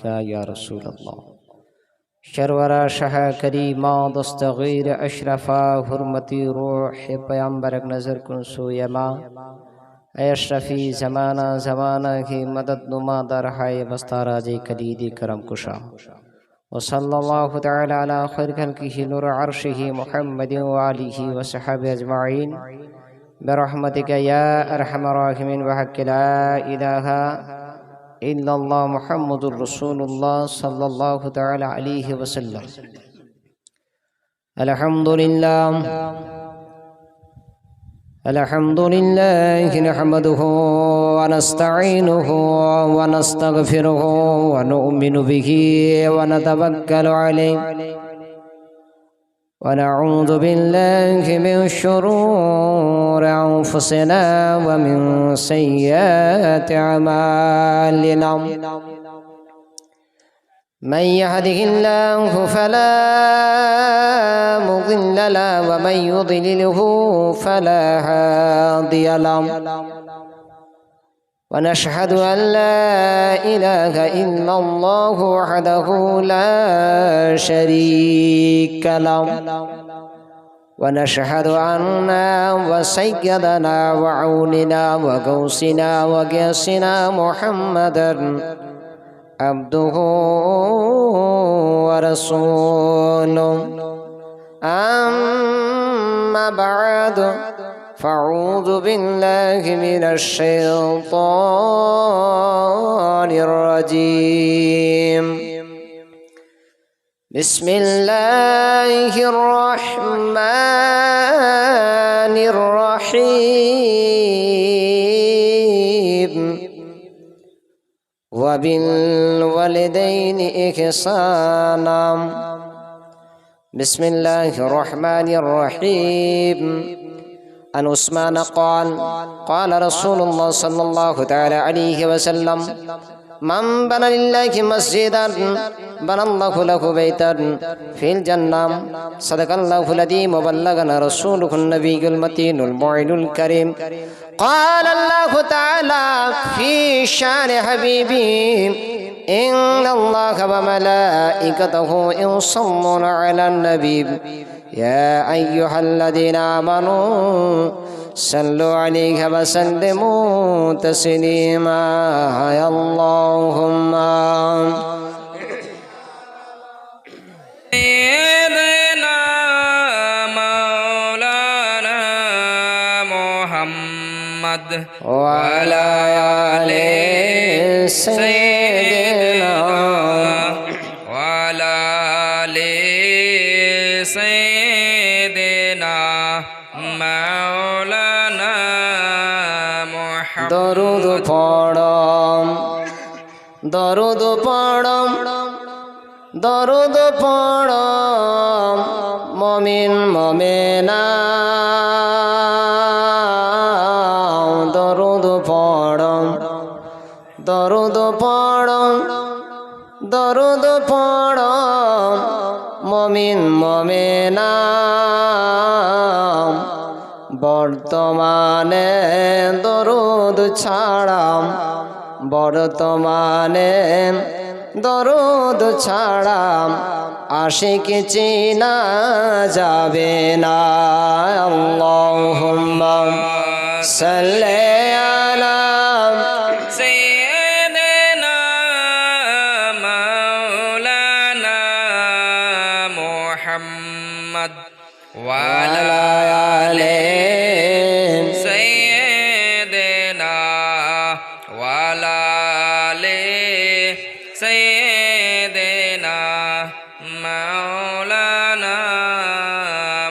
का या रसूल अल्लाह। शरवरा शाह करीमा दस्तगीर अशरफा हुर्मती रूह पैगंबर नजर कुन सोयमा अशरफी ज़माना ज़माना की मदद नुमा दरहाय बस्ताराज कलीद करम कुशा वसल्लल्लाहु तआला अला खैर खल्किही नूर अर्शिही मुहम्मदिन व आलिही व सहाबी अजमाइन बिरहमतिका या अरहमर राहिमीन व हक़्क़ि ला इलाहा इल्लल्लाह मुहम्मदुर रसूलुल्लाह सल्लल्लाहु तआला अलैहि वसल्लम। अल्हम्दुलिल्लाह नहमदुहु व नस्तईनुहु व नस्तगफिरुहु व नु'मिनु बिही व नतवक्कलु अलैहि व नऊज़ु बिल्लाहि मिन शुरूरि अंफुसिना व मिन सय्यिआति अमालिना। मन यहदिहिल्लाहु फला मुदिल्ल लहु व मन युद्लिलहु फला हादिय लहु व नशहदु अन ला इलाहा इल्लल्लाहु वहदहु ला शरीका लहु व नशहदु अन्ना व सय्यदना व औनिना व गौसिना व गियासिना मुहम्मदन अब्दुहु व रसूलुहु। अम्मा बअद फ़अऊज़ु बिल्लाहि मिनश शैतानिर रजीम। बिस्मिल्लाहिर रहमानिर रहीम। वबिल्वलिदैनि इहसाना। बिस्मिल्लाहिर रहमानिर रहीम। अन उस्मान क़ाल क़ाल रसूलुल्लाह सल्लल्लाहु तआला अलैहि वसल्लम मन बना लिल्लाहि मस्जिदन बनल्लाहु लहु बैतन फिल जन्नह सदक़ल्लाहुल अज़ीम व बल्लगना रसूलुहुन नबियुल मतीनुल मुइनुल करीम। क़ाल अल्लाहु तआला फ़ी शान हबीबी इन्नल्लाह व मलाइकतहु युसल्लूना अलन नबी या अय्युहल्लज़ीना आमनू सल्लु अलैहि व सल्लिमू तस्लीमा। अल्लाहुम्मा सय्यिदना मौलाना मुहम्मद व अला आलि सय्यिदना व अला आलि सय्यिदना मौलाना मुहम्मद। दरूद पढ़म दरूद पढ़म दरूद पढ़म मुमिन मुमिना। दरूद पढ़म दरूद पढ़म दरूद पढ़म मुमिन मुमिना। बर्तमाने दरूद छाड़ाम बर्तमाने दरूद छाड़ाम आशिक चीना जाबे ना। अल्लाहुम्मा सल्ले अला सय्यिदना मौलाना मुहम्मद व अला आलि सय्यिदना व अला आलि सय्यिदना मौलाना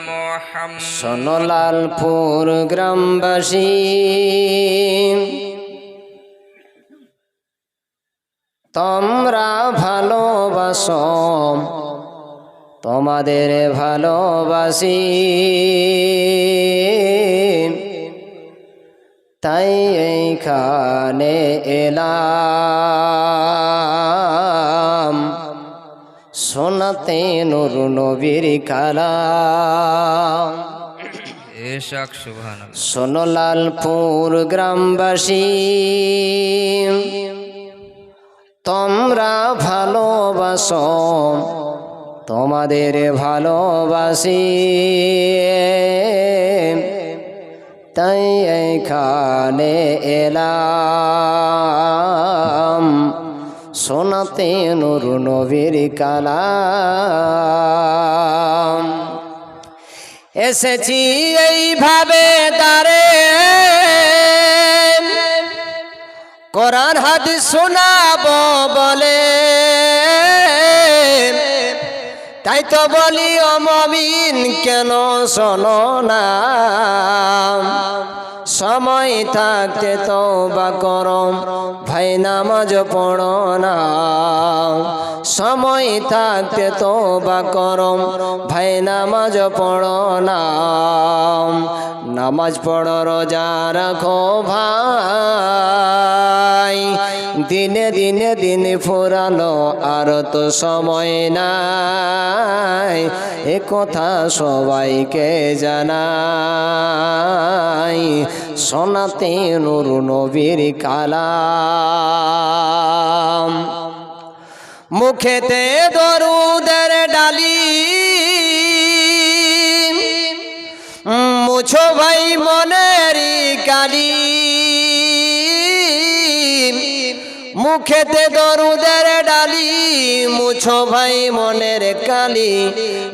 मुहम्मद। शोनो लालपुर ग्रामबासी তোমরা ভালোবাসো তোমাদের ভালোবাসি তাই এইখানে এলাম শোনাতে নূর নবীর কালাম। এশাক সুবহানাল্লাহ। শোনো লালপুর গ্রামবাসী তোমরা ভালোবাসো তোমাদের ভালোবাসি, তাই এইখানে এলাম শোনাতে নূর নবীর কালাম। এসেছি এইভাবে দাঁড়ে কোরআন হাদিস শোনাবো বলে, তাই তো বলি ও মুমিন কেন শোনো না, সময় থাকতে তওবা করো ভাই নামাজ পড়ো না, সময় থাকতে তওবা করো ভাই নামাজ পড়ো না, নামাজ পড়ো রোজা রাখো ভাই, দিনে দিনে দিন ফুরালো আর তো সময় নাই, এ কথা সবাইকে জানাই শোনাতে নূর নবীর কালাম। মুখেতে দরুদের ডালি মুছো ভাই মনেরই কালি, মুখেতে দরুদের ডালি মুছো ভাই মনের কালি,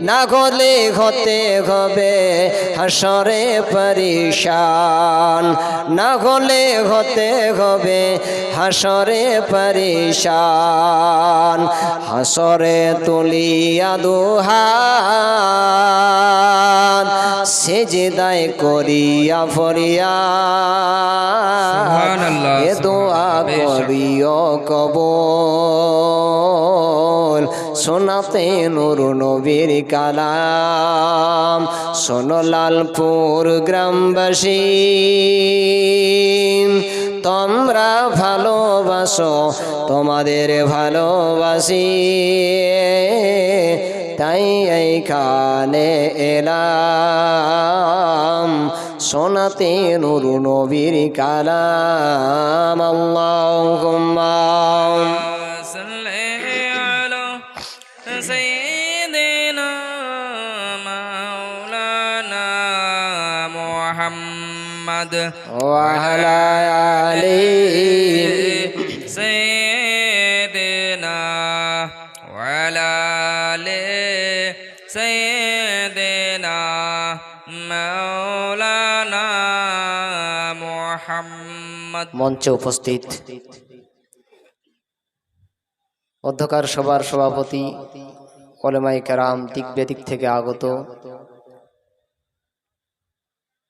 না হলে হতে হবে হাসরে পরিশান, না হলে হতে হবে হাসরে পরিশান, হাসরে তুলিয়া দুহাত সেজদায় করিয়া ফরিয়াদ, এ দোয়া করিও কবুল শোনাতে নূর নবীর কালাম। শোনো লালপুর গ্রামবাসী তোমরা ভালোবাসো তোমাদের ভালোবাসি, তাই এইখানে এলাম শোনাতে নূর নবীর কালাম। আল্লাহুম্মা সাল্লি আলা সাইয়্যিদিনা মাওলানা মুহাম্মদ ওয়া আলা আলিহি সাইয়্যিদিনা ওয়া আলা আলি সাইয়্যিদিনা মাওলানা মুহাম্মদ। মঞ্চে উপস্থিত অধ্যকার সভার সভাপতি, উলামায়ে কেরাম, দিক বেদিক থেকে আগত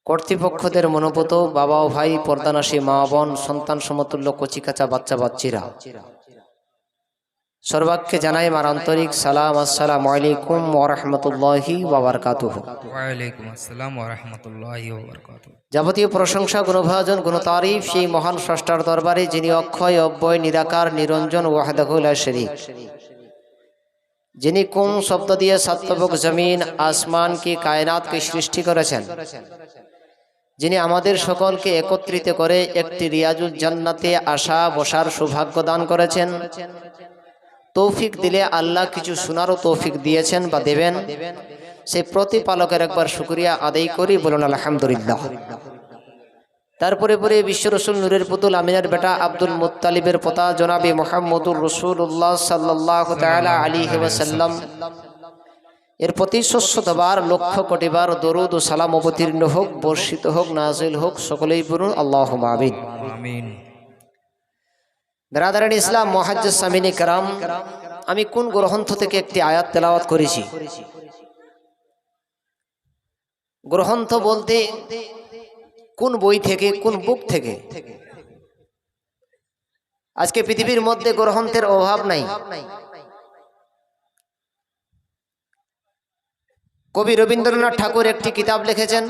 কর্তৃপক্ষদের মনোভূত বাবা ও ভাই, পর্দানাশী মা বোন, সন্তান সমতুল্য কচিকাচা বাচ্চা বাচ্চিরা, সর্বাগ্যে জানাই আমার আন্তরিক সালাম। আসসালামু আলাইকুম ওয়া রাহমাতুল্লাহি ওয়া বারাকাতুহু। ওয়া আলাইকুম আসসালাম ওয়া রাহমাতুল্লাহি ওয়া বারাকাতুহু। যাবতীয় প্রশংসা, গুণভাজন, গুণতারিফ সেই মহান স্রষ্টার দরবারে, যিনি অক্ষয়, অব্যয়, নিরাকার, নিরঞ্জন, ওয়াহদাহু লা শারীক, যিনি কুম শব্দ দিয়ে সাতবক জমিন আসমান কি কায়নাতকে সৃষ্টি করেছেন, যিনি আমাদের সকলকে একত্রিত করে একটি রিয়াজুল জান্নাতে আসা বসার সৌভাগ্য দান করেছেন। তৌফিক দিলে আল্লাহ কিছু শোনারও তৌফিক দিয়েছেন বা দেবেন, সেই প্রতিপালকের একবার শুকরিয়া আদায় করি, বলুন আলহামদুলিল্লাহ। তারপরে পরে বিশ্ব রসুল নূরের পুতুল আমিনার বেটা আব্দুল মুত্তালিবের পোতা জনাবি মুহাম্মদুর রাসূলুল্লাহ সাল্লাল্লাহু তাআলা আলাইহি ওয়াসাল্লাম এর প্রতি শতবার লক্ষ কোটিবার দরুদ ও সালাম অবতীর্ণ হোক, বর্ষিত হোক, নাজিল হোক, সকলেই বলুন আল্লাহুম্মা আমিন। আমিন। বিরাদারান ইসলাম, মুহাজ্জিস সামিনী کرام, আমি কোন গ্রন্থ থেকে একটি আয়াত তেলাওয়াত করেছি? গ্রন্থ বলতে কোন বই থেকে, কোন বুক থেকে? আজকে পৃথিবীর মধ্যে গ্রন্থের অভাব নাই। কবি রবীন্দ্রনাথ ঠাকুর একটি কিতাব লিখেছেন।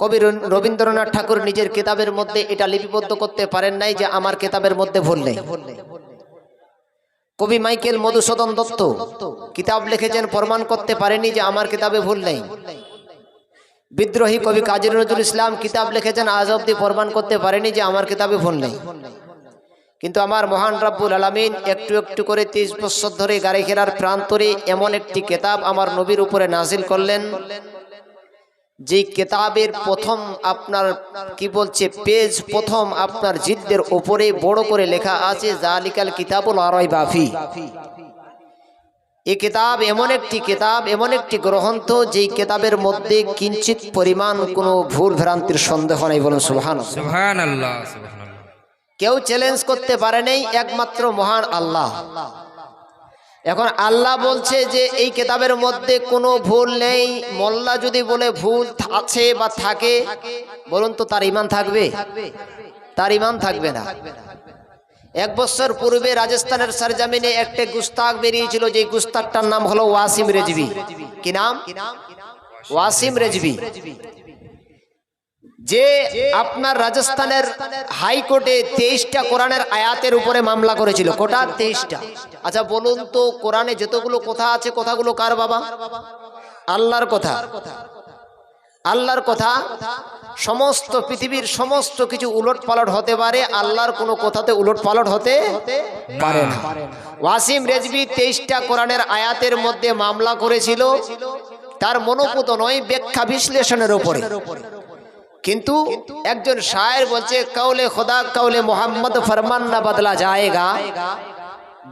কবি রবীন্দ্রনাথ ঠাকুর নিজের কিতাবের মধ্যে এটা লিপিবদ্ধ করতে পারেন নাই যে আমার কিতাবের মধ্যে ভুল নেই। কবি মাইকেল মধুসূদন দত্ত কিতাব লিখেছেন, প্রমাণ করতে পারেনি যে আমার কিতাবে ভুল নেই। বিদ্রোহী কবি কাজী নজরুল ইসলাম কিতাব লিখেছেন, আজ অব্দি প্রমাণ করতে পারেনি যে আমার কিতাবে ভুল নেই। কিন্তু আমার মহান রব্বুল আলামিন একটু একটু করে 30 বছর ধরে গাড়িঘেরার প্রান্তরে এমন একটি কিতাব আমার নবীর উপরে নাজিল করলেন, যেই কিতাবের প্রথম আপনার কি বলছে পেজ, প্রথম আপনার জিলদের উপরে বড় করে লেখা আছে জালিকাল কিতাবুল লা রাইবা ফি। এই কিতাব এমন একটি কিতাব, এমন একটি গ্রন্থ, যেই কিতাবের মধ্যে কিঞ্চিত পরিমাণ কোনো ভুল ভ্রান্তির সন্দেহ নাই। বলুন সুবহানাল্লাহ। সুবহানাল্লাহ, সুবহানাল্লাহ। কেউ চ্যালেঞ্জ করতে পারে নাই, একমাত্র মহান আল্লাহ। এখন আল্লাহ বলছে যে এই কিতাবের মধ্যে কোনো ভুল নেই। মোল্লা যদি বলে ভুল আছে বা থাকে, বলুন তো তার ঈমান থাকবে? তার ঈমান থাকবে না। 1 বছর পূর্বে রাজস্থানের সরজমিনে একটা গুস্তাখ বেরিয়েছিল, যে গুস্তাখটার নাম হলো ওয়াসিম রেজভি। কি নাম? ওয়াসিম রেজভি। যে আপনার রাজস্থানের হাইকোর্টে 23টা কোরআনের আয়াতের উপরে মামলা করেছিল। কোটা 23টা। আচ্ছা বলুন তো, কোরআনে যতগুলো কথা আছে, কথাগুলো কার বাবা? আল্লাহর কথা। আল্লাহর কথা। সমস্ত পৃথিবীর সমস্ত কিছু উলটপালট হতে পারে, আল্লাহর কোনো কথাতে উলটপালট হতে পারে না। ওয়াসিম রেজভি 23টা কোরআনের আয়াতের মধ্যে মামলা করেছিল, তার মনোপুত নয়, ব্যাখ্যা বিশ্লেষণের উপরে। কিন্তু একজন শায়ের বলছে, কাউলে খোদা কাউলে মোহাম্মদ ফরমান না বদলা যায়গা,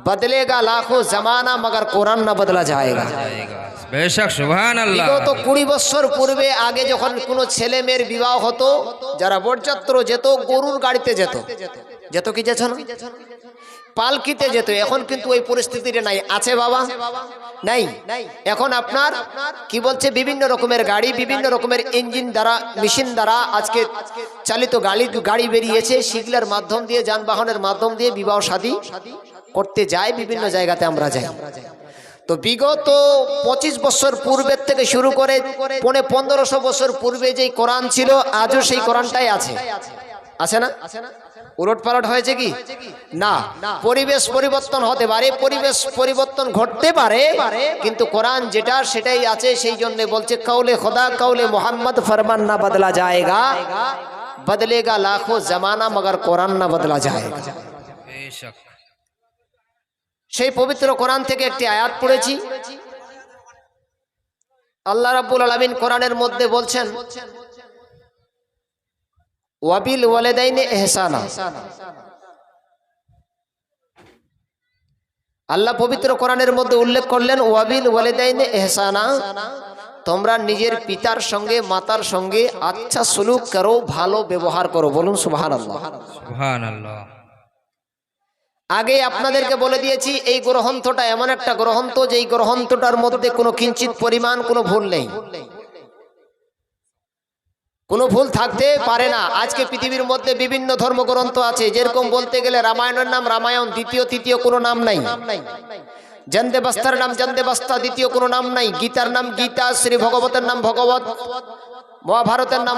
বদলেগা লাখো জমানা মগর কোরআন না বদলা যায়গা। বেশক সুবহানাল্লাহ। বিগত 20 বছর পূর্বে আগে যখন কোনো ছেলে মেয়ের বিবাহ হতো, যারা বরযাত্র যেত গরুর গাড়িতে যেত, যেত কি যেত না, পালকিতে যেত। এখন কিন্তু ওই পরিস্থিতিটা নাই। আছে বাবা? নাই। এখন আপনার কি বলছে, বিভিন্ন রকমের গাড়ি, বিভিন্ন রকমের ইঞ্জিন দ্বারা, মেশিন দ্বারা আজকে চালিত গাড়ি বেরিয়েছে। সেগুলোর মাধ্যম দিয়ে, যানবাহনের মাধ্যম দিয়ে বিবাহ শাদী করতে যায়, বিভিন্ন জায়গাতে আমরা যাই। তো বিগত 25 বছর পূর্বের থেকে শুরু করে 1500 বছর পূর্বে যেই কোরআন ছিল, আজও সেই কোরআনটাই আছে। আছে না? উলটপালট হয়েছে কি না? পরিবেশ পরিবর্তন হতে পারে, পরিবেশ পরিবর্তন ঘটতে পারে, কিন্তু কোরআন যেটা সেটাই আছে। সেই জন্য বলছে, কাউলে খোদা কাউলে মোহাম্মদ ফরমান না বদলা যায়গা, বদলেগা লাখো জমানা মগর কোরআন না বদলা যায়গা। বেশক। সেই পবিত্র কোরআন থেকে একটি আয়াত পড়েছি। আল্লাহ রাব্বুল আলামিন কোরআনের মধ্যে বলছেন, ওয়াবিল ওয়ালিদাইনি ইহসানা। আল্লাহ পবিত্র কোরআনের মধ্যে উল্লেখ করলেন, ওয়াবিল ওয়ালিদাইনি ইহসানা, তোমরা নিজের পিতার সঙ্গে মাতার সঙ্গে আচ্ছা সুলুক করো, ভালো ব্যবহার করো। বলুন সুবহানাল্লাহ। সুবহানাল্লাহ। আগে আপনাদেরকে বলে দিয়েছি, এই গ্রন্থটা এমন একটা গ্রন্থ, যে এই গ্রন্থটার মধ্যে কোনো কিঞ্চিত পরিমাণ কোনো ভুল নেই, কোনো ভুল থাকতে পারে না। আজকে পৃথিবীর মধ্যে বিভিন্ন ধর্মগ্রন্থ আছে, যেরকম বলতে গেলে রামায়ণের নাম রামায়ণ, দ্বিতীয় তৃতীয় কোনো নাম নাই। জন্দে বস্তার নাম জন্দে বস্তা, দ্বিতীয় কোনো নাম নাই। গীতার নাম গীতা, শ্রী ভগবতের নাম ভগবত, মহাভারতের নাম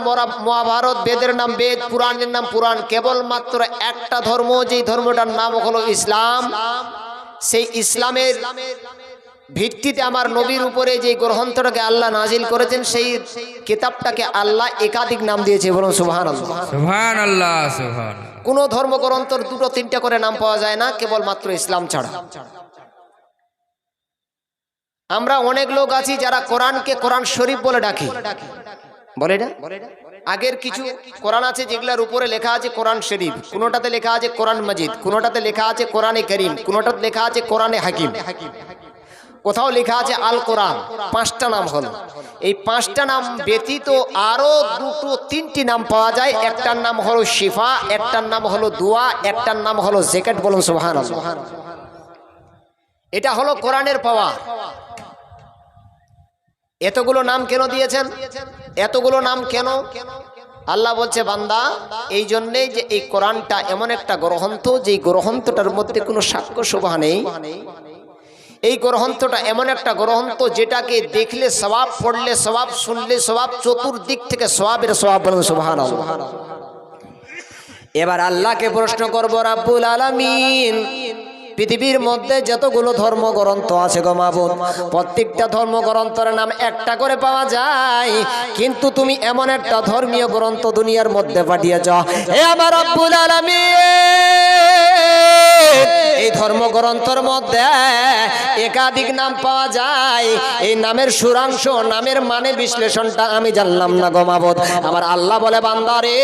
মহাভারত, বেদের নাম বেদ, পুরাণের নাম পুরাণ। কেবলমাত্র একটা ধর্ম, যেই ধর্মটার নাম হলো ইসলাম। সেই ইসলামের ভিত্তিতে আমার নবীর উপরে যে গ্রন্থটাকে আল্লাহ নাজিল করেছেন, সেই কিতাবটাকে আল্লাহ একাধিক নাম দিয়েছে। বলুন সুবহানাল্লাহ। সুবহানাল্লাহ, সুবহানাল্লাহ। কোন ধর্মগ্রন্থের 2-3টা করে নাম পাওয়া যায় না, কেবলমাত্র ইসলাম ছাড়া। আমরা অনেক লোক আছি যারা কোরআনকে কোরআন শরীফ বলে ডাকি, বলে না? আগের কিছু কোরআন আছে যেগুলোর উপরে লেখা আছে কোরআন শরীফ, কোনোটাতে লেখা আছে কোরআন মাজিদ, কোনোটাতে লেখা আছে কোরআনে করিম, কোনোটাতে লেখা আছে কোরআনে হাকিম, কোথাও লেখা আছে আল কোরআন। 5টা নাম হলো। এই 5টা নাম ব্যতীত আরো 2-3টি নাম পাওয়া যায়। একটার নাম হলো শিফা, একটার নাম হলো দোয়া, একটার নাম হলো জাকাত। বলুন সুবহানাল্লাহ। এটা হলো কোরআনের পাওয়ার। এতগুলো নাম কেন দিয়েছেন? এতগুলো নাম কেন? আল্লাহ বলছে, বান্দা এই জন্যেই যে এই কোরআনটা এমন একটা গ্রন্থ, যেই গ্রন্থটার মধ্যে কোনো সাক্ষ্য শোভা নেই। এই গ্রন্থটা এমন একটা গ্রন্থ, যেটাকে দেখলে সওয়াব, পড়লে সওয়াব, শুনলে সওয়াব, চতুর্দিক থেকে সওয়াবের সওয়াব। বলুন সুবহানাল্লাহ। এবার আল্লাহকে প্রশ্ন করব, রাব্বুল আলামিন, পৃথিবীর মধ্যে যতগুলো ধর্মগ্রন্থ আছে গো মাবুদ, প্রত্যেকটা ধর্মগ্রন্থের নাম একটা করে পাওয়া যায়, কিন্তু তুমি এমন একটা ধর্মীয় গ্রন্থ দুনিয়ার মধ্যে পাঠিয়েছ, হে আমার রাব্বুল আলামিন, এই ধর্মগ্রন্থের মধ্যে একাধিক নাম পাওয়া যায়। এই নামের সুরাংশ, নামের মানে বিশ্লেষণটা আমি জানলাম না গো মাবুদ। আমার আল্লাহ বলে, বান্দা রে,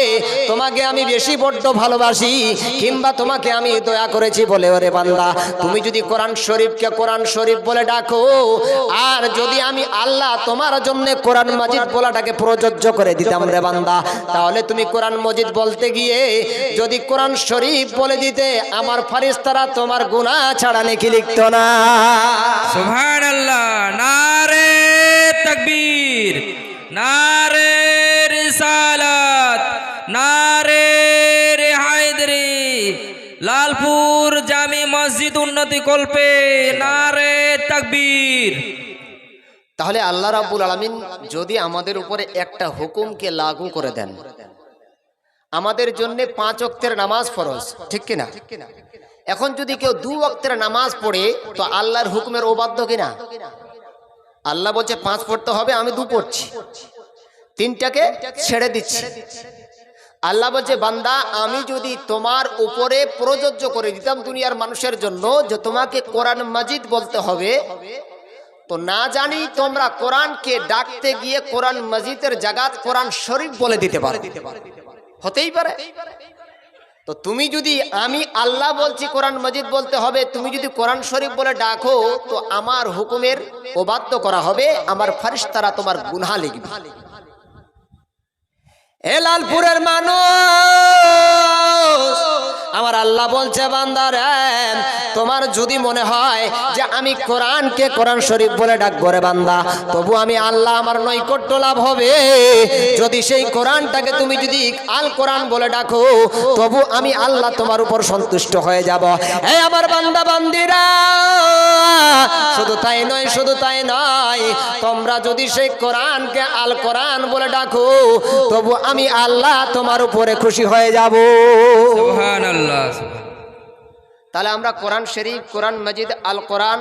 তোমাকে আমি বেশি বড্ড ভালোবাসি, কিংবা তোমাকে আমি দয়া করেছি বলে ওরে বান্দা, তুমি যদি কোরআন শরীফকে কোরআন শরীফ বলে ডাকো, আর যদি আমি আল্লাহ তোমার জন্য কোরআন মাজিদ বলাটাকে প্রযোজ্য করে দিতাম রে বান্দা, তাহলে তুমি কোরআন মাজিদ বলতে গিয়ে যদি কোরআন শরীফ বলে দিতে, আমার ফারিস্তারা তোমার গুনাহ ছাড়া নেকি লিখতো না। সুবহানাল্লাহ। নারে তাকবীর, নারে রিসালাত, নারে হায়দরি, লালপুর জামি মসজিদ উন্নতি কল্পে নারে তাকবীর। তাহলে আল্লাহ রাব্বুল আলামিন যদি আমাদের উপরে একটা হুকুমকে লাগু করে দেন, আমাদের জন্য 5 ওয়াক্তের নামাজ ফরজ, ঠিক কিনা? এখন যদি কেউ 2 ওয়াক্তের নামাজ পড়ে, তো আল্লাহর হুকুমের অবাধ্য কিনা? আল্লাহ বলছে 5 পড়তে হবে, আমি 2 পড়ছি, 3টাকে ছেড়ে দিচ্ছি। আল্লাহ বলছে, বান্দা, আমি যদি তোমার উপরে প্রযোজ্য করে দিতাম দুনিয়ার মানুষের জন্য যে তোমাকে কোরআন মাজিদ বলতে হবে, তো না জানি তোমরা কোরআনকে ডাকতে গিয়ে কোরআন মাজিদের জায়গাত কোরআন শরীফ বলে দিতে পারো, হতেই পারে। তো তুমি যদি আমি আল্লাহ বলছি কোরআন মাজিদ বলতে হবে, তুমি যদি কোরআন শরীফ বলে ডাকো, তো আমার হুকুমের অবাধ্য করা হবে, আমার ফারিস্তারা তোমার গুনাহ লিখবে। এ লালপুরের মানুষ, আমার আল্লাহ বলছে, বান্দা রে, তোমার যদি মনে হয় যে আমি কোরআনকে কোরআন শরীফ বলে ডাকবো রে বান্দা, তবু আমি আল্লাহ আমার নৈকট্য লাভ হবে। যদি সেই কোরআনটাকে তুমি যদি আল কোরআন বলে ডাকো, তবু আমি আল্লাহ তোমার উপর সন্তুষ্ট হয়ে যাব। এই আমার বান্দা বান্দিরা, শুধু তাই নয়, শুধু তাই নয়, তোমরা যদি সেই কোরআনকে আল কোরআন বলে ডাকো, তবু আমি আল্লাহ তোমার উপরে খুশি হয়ে যাব। সুবহানাল্লাহ। তাহলে আমরা কোরআন শরীফ, কোরআন মাজিদ, আল কোরআন,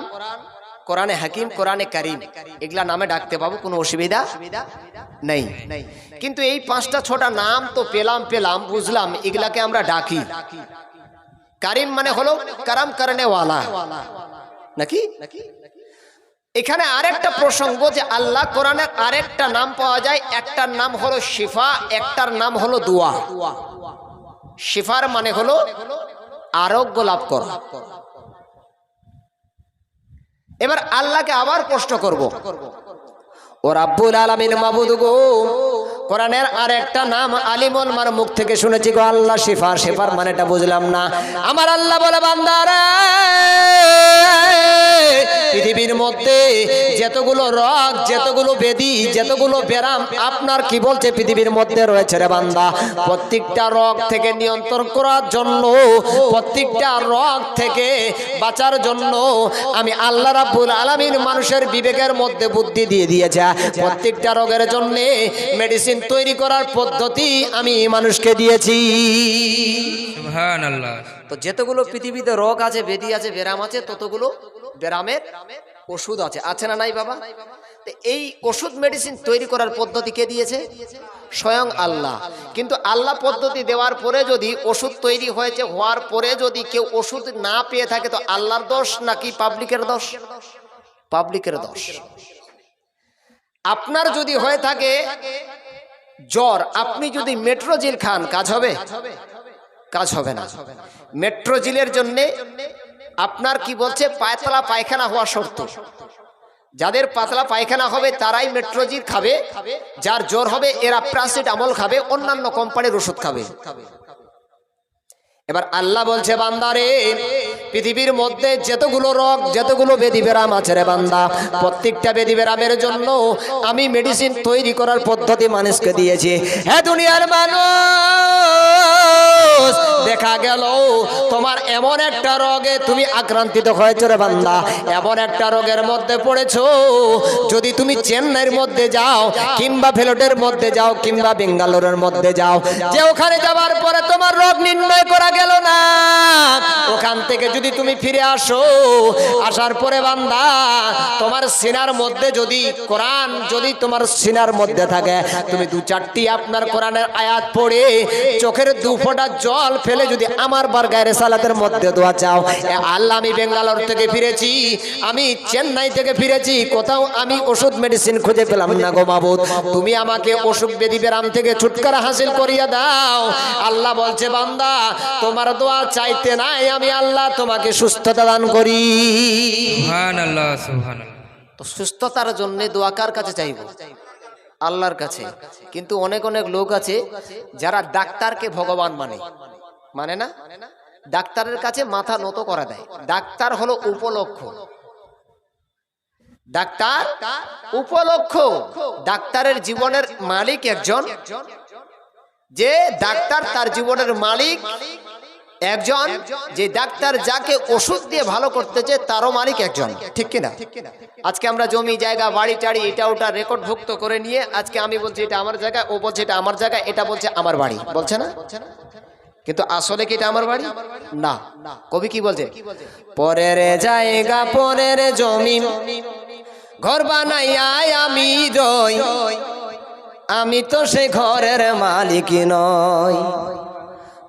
কোরআনে হাকিম, কোরআনে কারিম, এগুলা নামে ডাকতে পাবো, কোনো অসুবিধা নেই। কিন্তু এই 5টা 6টা নাম তো পেলাম, বুঝলাম, এগুলাকে আমরা ডাকি। কারিম মানে হলো কারাম করনে ওয়ালা, নাকি? এখানে আরেকটা প্রসঙ্গ যে আল্লাহ কোরআনের আরেকটা নাম পাওয়া যায়, একটার নাম হলো শিফা, একটার নাম হলো দোয়া। শিফার মানে হলো আরোগ্য লাভ করা। এবার আল্লাহকে আবার প্রশ্ন করব, ও রাব্বুল আলামিন, মাবুদ গো, কোরআনের আরেকটা নাম আলিমুল মার মুখ থেকে শুনেছি গো আল্লাহ শিফা, শিফার মানেটা বুঝলাম না। আমার আল্লাহ বলে, বান্দারা, পৃথিবীর মধ্যে যতগুলো রোগ, যতগুলো ব্যাধি, যতগুলো ব্যারাম আপনার কি বলছে পৃথিবীর মধ্যে রয়েছে রে বান্দা, প্রত্যেকটা রোগ থেকে নিয়ন্ত্রণ করার জন্য, প্রত্যেকটা রোগ থেকে বাঁচার জন্য আমি আল্লাহ রাব্বুল আলামিন মানুষের বিবেকের মধ্যে বুদ্ধি দিয়ে দিয়েছে। প্রত্যেকটা রোগের জন্য মেডিসিন তৈরি করার পদ্ধতি আমি মানুষকে দিয়েছি। সুবহানাল্লাহ। তো যতগুলো পৃথিবীতে রোগ আছে, ব্যাধি আছে, ব্যারাম আছে, ততগুলো ব্যারামের ওষুধ আছে না নাই বাবা? এই ওষুধ মেডিসিন তৈরি করার পদ্ধতি কে দিয়েছে? স্বয়ং আল্লাহ। কিন্তু আল্লাহ পদ্ধতি দেওয়ার পরে যদি ওষুধ তৈরি হয়েছে, হওয়ার পরে যদি কেউ ওষুধ না পেয়ে থাকে, তো আল্লাহর দোষ নাকি পাবলিকের দোষ? পাবলিকের দোষ। আপনার যদি হয়ে থাকে জ্বর, আপনি যদি মেট্রোজিল খান, কাজ হবে? কাজ হবে না। মেট্রোজিলের জন্য আপনার কি বলছে, পাতলা পায়খানা হওয়া শর্ত। যাদের পাতলা পায়খানা হবে তারাই মেট্রোজিল খাবে, যার জ্বর হবে এরা প্যারাসিটামল খাবে, অন্যান্য কোম্পানির ওষুধ খাবে। এবার আল্লাহ বলছে, বান্দারে, পৃথিবীর মধ্যে যতগুলো রোগ, যতগুলো ব্যাধি ব্যারাম আছে রে বান্দা, প্রত্যেকটা ব্যাধি ব্যারামের জন্য আমি মেডিসিন তৈরি করার পদ্ধতি মানুষকে দিয়েছি। হ্যাঁ দুনিয়ার মানুষ, দেখা গেল তোমার এমন একটা রোগে তুমি আক্রান্তিত হয়েছো রে বান্দা, এমন একটা রোগের মধ্যে পড়েছো, যদি তুমি চেন্নাইয়ের মধ্যে যাও, কিংবা ভেলোটের মধ্যে যাও, কিংবা বেঙ্গালোরের মধ্যে যাও, যে ওখানে যাওয়ার পরে তোমার রোগ নির্ণয় করা গেল না, ওখান থেকে যদি তুমি ফিরে আসো, আসার পরে বান্দা, তোমার সিনার মধ্যে যদি কোরআন যদি তোমার সিনার মধ্যে থাকে, তুমি 2-4টি আপনার কোরআনের আয়াত পড়ে চোখের 2 ফোঁটা জল ফেলে ফেলে যদি আমার বারগায়ে রিসালাতের মধ্যে দোয়া চাও, এ আল্লাহ আমি বেঙ্গালোর থেকে ফিরেছি, আমি চেন্নাই থেকে ফিরেছি, কোথাও আমি ওষুধ মেডিসিন খুঁজে পেলাম না গো মাবুদ, তুমি আমাকে অসুখ ব্যাধি ব্যারাম থেকে ছুটকারা হাসিল করিয়া দাও। আল্লাহ বলছে বান্দা তোমার দোয়া চাইতে নাই, আমি আল্লাহ তোমাকে সুস্থতা দান করি। সুবহানাল্লাহ সুবহানাল্লাহ। তো সুস্থতার জন্য দোয়া কার কাছে চাইব? আল্লাহর কাছে। কিন্তু অনেক অনেক লোক আছে যারা ডাক্তারকে ভগবান মানে না, ডাক্তারের কাছে মাথা নত করা দেয়। ডাক্তার হলো উপলক্ষ, ডাক্তার উপলক্ষ। ডাক্তারের জীবনের মালিক একজন, যে ডাক্তার তার জীবনের মালিক একজন, যে ডাক্তার যাকে ওষুধ দিয়ে ভালো করতেছে তারও মালিক একজন, ঠিক কিনা? আজকে আমরা জমি জায়গা বাড়ি টাড়ি এটা ওটা রেকর্ডভুক্ত করে নিয়ে আজকে আমি বলছি এটা আমার জায়গা, ও বলছে এটা আমার জায়গা, এটা বলছে আমার বাড়ি, বলছে না? কিন্তু আসলে কি এটা আমার বাড়ি না? কবি কি বলছে? পরের জায়গা পরের জমি ঘর বানাইয়া আমি রই, আমি তো সে ঘরের মালিক নই।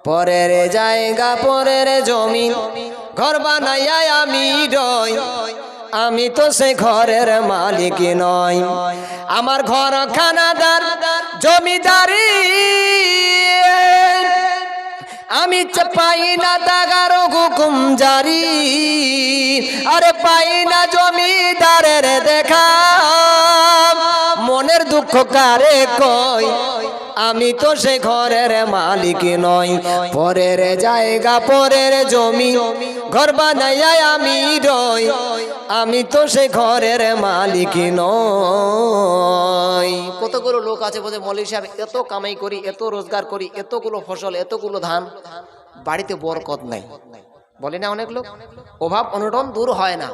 পরের জায়গা পরের জমি ঘর বানাইয়া আমি রই, আমি তো সে ঘরের মালিক নই। আমার ঘর খানাদার জমিদারি, আমি পাই না দাগার হুকুম জারি, আরে পাই না জমিদারের দেখা, মনের দুঃখ কারে কই, আমি তো সে ঘরের মালিক নই। পরের জায়গা পরের জমি ঘর বানাইয়া আমি রই, আমি তো সে ঘরের মালিক নই। কতগুলো লোক আছে বলে মৌলভী সাহেব এত কামাই করি, এত রোজগার করি, এতগুলো ফসল, এতগুলো ধান, বাড়িতে বরকত নাই। বলে না অনেক লোক, অভাব অনটন দূর হয় না।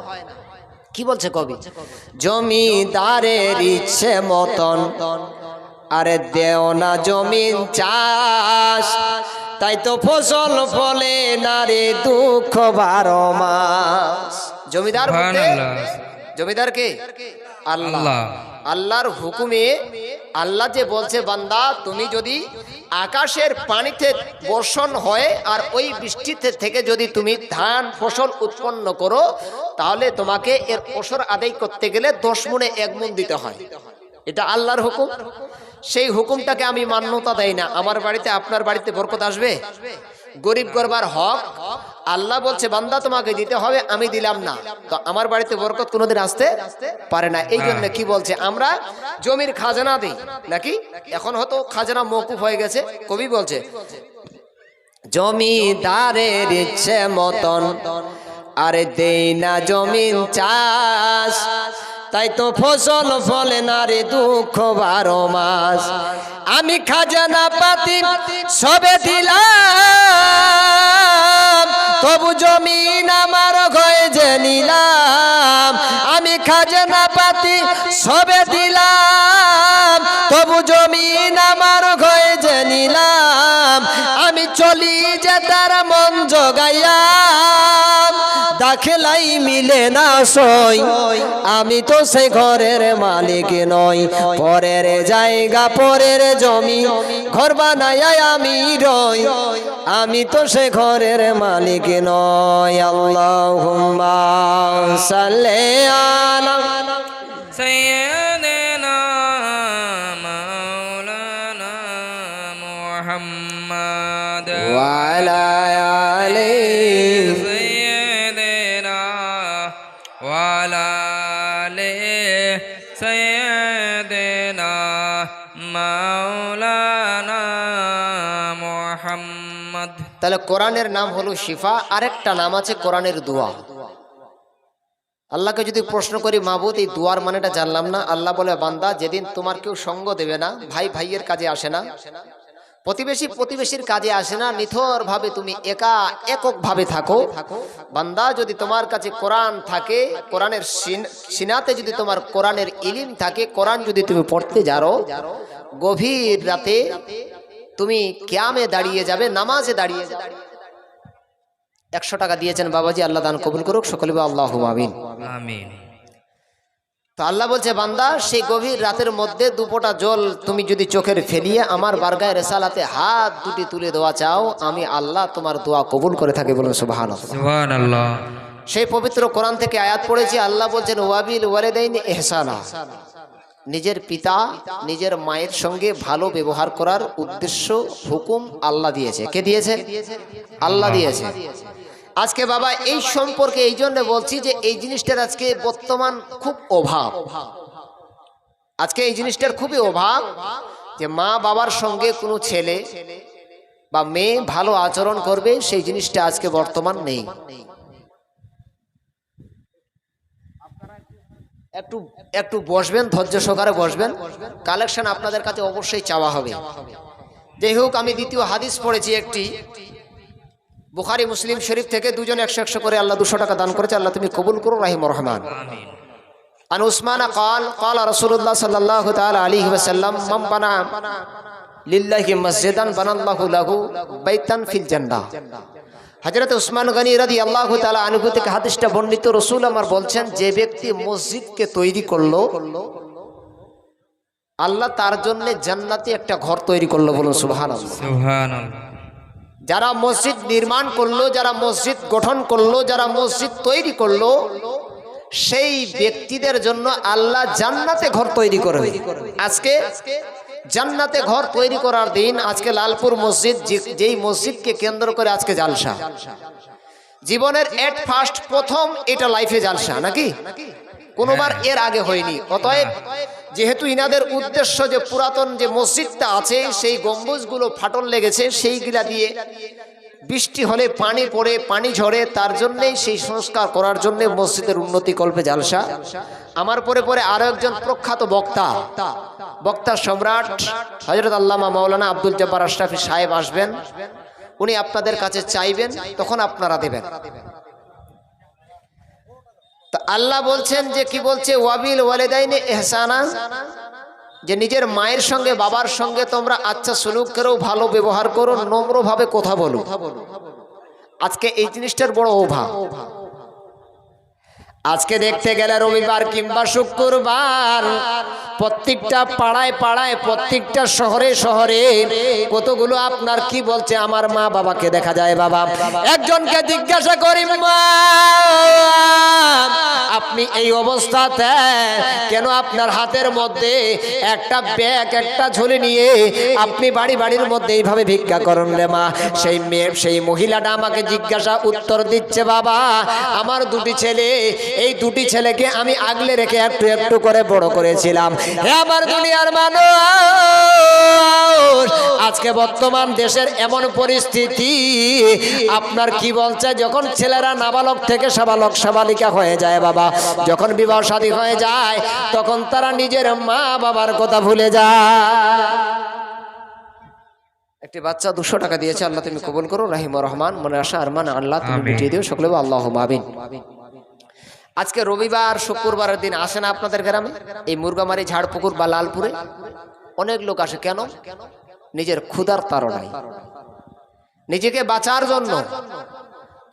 কি বলছে কবি? জমিদারের ইচ্ছে মতন আরে দেও না জমিন চাষ, তাই তো ফসল ফলে না রে দুঃখ 12 মাস। জমিদার বলতে জমিদার কে? আল্লাহ। আল্লাহর হুকুমে আল্লাহ যে বলছে বান্দা তুমি যদি আকাশের পানিতে বর্ষণ হয় আর ওই বৃষ্টিতে থেকে যদি তুমি ধান ফসল উৎপন্ন করো, তাহলে তোমাকে এর ওসর আদায় করতে গেলে 10 মুনে 1 মুন দিতে হয়। এটা আল্লাহর হুকুম। সেই হুকুমটাকে আমি মান্যতা দেই না। আমার বাড়িতে আপনার বাড়িতে বরকত আসবে? গরিব গরবার হক আল্লাহ বলছে বান্দা তোমাকে দিতে হবে, আমি দিলাম না, তো আমার বাড়িতে বরকত কোনোদিন আসতে পারে না। এই জন্য কি বলছে, আমরা জমির খাজনা দিই নাকি? এখন হয়তো খাজনা মওকুফ হয়ে গেছে। কবি বলছে জমিদারের ইচ্ছে মতন আরে দেই না জমিন চাষ, তাই তো ফসল ফলে না রে দুঃখ 12 মাস। আমি খাজনা পাতি সবে দিলাম, তবু জমিন আমার ঘয়ে যে নিলাম। আমি খাজনা পাতি সবে দিলাম, তবু জমিন আমার ঘয়ে যে নিলাম। আমি চলি যে তার মন জগাইয়া, দাখেলাই মিলে না সই, আমি তো সে ঘরের মালিক নই। পরের জায়গা পরের জমি ঘর বানাইয়া আমি রই, আমি তো সে ঘরের মালিক নই। আল্লাহুম্মা সাল্লি আলা সাইয়্যিদিনা মাওলানা মুহাম্মাদ ওয়া আলা আলিহি সাইয়্যিদিনা ওয়া আলা আলিহি সাইয়্যিদিনা মাওলানা মুহাম্মাদ। তাহলে কোরআনের নাম হলো শিফা, আরেকটা নাম আছে কোরআনের দোয়া। আল্লাহকে যদি প্রশ্ন করি মাবুদ এই দোয়ার মানেটা জানলাম না, আল্লাহ বলে বান্দা যেদিন তোমার কেউ সঙ্গ দেবে না, ভাই ভাইয়ের কাজে আসে না, প্রতিবেশী প্রতিবেশীর কাজে আসে না, নিথর ভাবে তুমি একক ভাবে থাকো, বান্দা যদি তোমার কাছে কোরআন থাকে, কোরআনের সিনাতে যদি তোমার কোরআনের ইলম থাকে, কোরআন যদি তুমি পড়তে যাও, গভীর রাতে তুমি কিয়ামে দাঁড়িয়ে যাবে, নামাজে দাঁড়িয়ে যাবে। 100 টাকা দিয়েছেন বাবাজি, আল্লাহ দান কবুল করুক, সকলে বলো আল্লাহুম্মা আমিন। আমিন। তো তো আল্লাহ বলছে বান্দা সেই গভীর রাতের মধ্যে দুপোটা জল তুমি যদি চোখের ফেলিয়ে আমার বারগায় রেসালাতে হাত দুটি তুলে দেওয়া চাও, আমি আল্লাহ তোমার দোয়া কবুল করে থাকি। বলুন সুবহানাল্লাহ। সুবহানাল্লাহ। সেই পবিত্র কোরআন থেকে আয়াত পড়েছি, আল্লাহ বলছেন ওয়াবিল ওয়ালিদাইনি ইহসানা, নিজের পিতা নিজের মায়ের সঙ্গে ভালো ব্যবহার করার উদ্দেশ্য হুকুম আল্লাহ দিয়েছে। কে দিয়েছে? আল্লাহ দিয়েছে। আজকে বাবা এই সম্পর্কে এই জন্য বলছি যে এই জিনিসটার আজকে বর্তমান খুব অভাব। আজকে এই জিনিসটার খুবই অভাব যে মা বাবার সঙ্গে কোনো ছেলে বা মেয়ে ভালো আচরণ করবে, সেই জিনিসটা আজকে বর্তমান নেই। একটু একটু বসবেন, ধৈর্য সহকারে বসবেন, কালেকশন আপনাদের কাছে অবশ্যই চাওয়া হবে। যাই হোক, আমি দ্বিতীয় হাদিস পড়েছি একটি বুখারী মুসলিম শরীফ থেকে, দুজন 100 করে আল্লাহ 200 টাকা দান করেছে, আল্লাহ তুমি কবুল করো রাহিম রহমান। আন উসমানা قال قال رسول الله صلى الله تعالى عليه وسلم من بنى لله مسجدا بنى الله له بيتا في الجنة। হযরত উসমান গনি রাদিয়াল্লাহু তাআলা আনহু থেকে হাদিসটা বর্ণিত। রাসূল আমার বলছেন, যে ব্যক্তি মসজিদকে তৈরি করলো, আল্লাহ তার জন্য জান্নাতে একটা ঘর তৈরি করলো। বলুন সুবহানাল্লাহ। সুবহানাল্লাহ। যারা মসজিদ নির্মাণ করলো, যারা মসজিদ গঠন করলো, যারা মসজিদ তৈরি করলো, সেই ব্যক্তিদের জন্য আল্লাহ জান্নাতে ঘর তৈরি করবে। আজকে জান্নাতে ঘর তৈরি করার দিন। আজকে লালপুর মসজিদ, যেই মসজিদকে কেন্দ্র করে আজকে জালসা, জীবনের এট ফার্স্ট প্রথম এটা লাইফে জালসা নাকি কোনোবার এর আগে হয়নি। অতএব যেহেতু ইনাদের উদ্দেশ্য যে পুরাতন যে মসজিদটা আছে সেই গম্বুজগুলো ফাটল লেগেছে, সেইগুলা দিয়ে বৃষ্টি হলে পানি পড়ে, পানি ঝরে, তার জন্যই সেই সংস্কার করার জন্য মসজিদের উন্নতি কল্পে জালসা। আমার পরে পরে আরো একজন প্রখ্যাত বক্তা সম্রাট হযরত আল্লামা মাওলানা আব্দুল জব্বার আশরাফি সাহেব আসবেন। উনি আপনাদের কাছে চাইবেন, তখন আপনারা দেবেন। তো আল্লাহ বলছেন যে কি বলছে, ওয়াবিল ওয়ালিদাইনি ইহসানা, যে নিজের মায়ের সঙ্গে বাবার সঙ্গে তোমরা আচ্ছা সুলুক করো, ভালো ব্যবহার করো, নম্রভাবে কথা বলো। আজকে এই জিনিসটার বড় অভাব। আজকে দেখতে গেলে রবিবার কিংবা শুক্রবার প্রত্যেকটা পাড়ায় পাড়ায়, প্রত্যেকটা শহরে শহরে কতগুলো আপনার কি বলছে, আমার মা বাবাকে দেখা যায়। বাবা একজনকে জিজ্ঞাসা করি, মা আপনি এই অবস্থাতে কেন? আপনার হাতের মধ্যে একটা ব্যাগ, একটা ঝুলি নিয়ে আপনি বাড়ির মধ্যে এইভাবে ভিক্ষা করেন রে মা। সেই মহিলাটা আমাকে জিজ্ঞাসা উত্তর দিচ্ছে, বাবা আমার দুটি ছেলে, এই দুটি ছেলেকে আমি আগলে রেখে একটু একটু করে বড় করেছিলাম। হে আমার দুনিয়ার মানুষ, আজকে বর্তমান দেশের এমন পরিস্থিতি, আপনার কি বলছে, যখন ছেলেরা নাবালক থেকে সাবালক সাবালিকা হয়ে যায়, বাবা যখন বিবাহ শাদী হয়ে যায়, তখন তারা নিজের মা বাবার কথা ভুলে যায়। একটি বাচ্চা 200 টাকা দিয়েছে, আল্লাহ তুমি কবুল করো রাহিম রহমান। মনে আশা আরমান আল্লাহ তুমি মিটিয়ে দিও, সকলে আল্লাহুম্মা আমিন। আজকে রবিবার শুক্রবারের দিন আসে না আপনাদের গ্রামে? এই মুরগামারি, ঝাড়পুকুর বা লালপুরে অনেক লোক আসে। কেন? নিজের ক্ষুধার তাড়নায়, নিজেকে বাঁচার জন্য।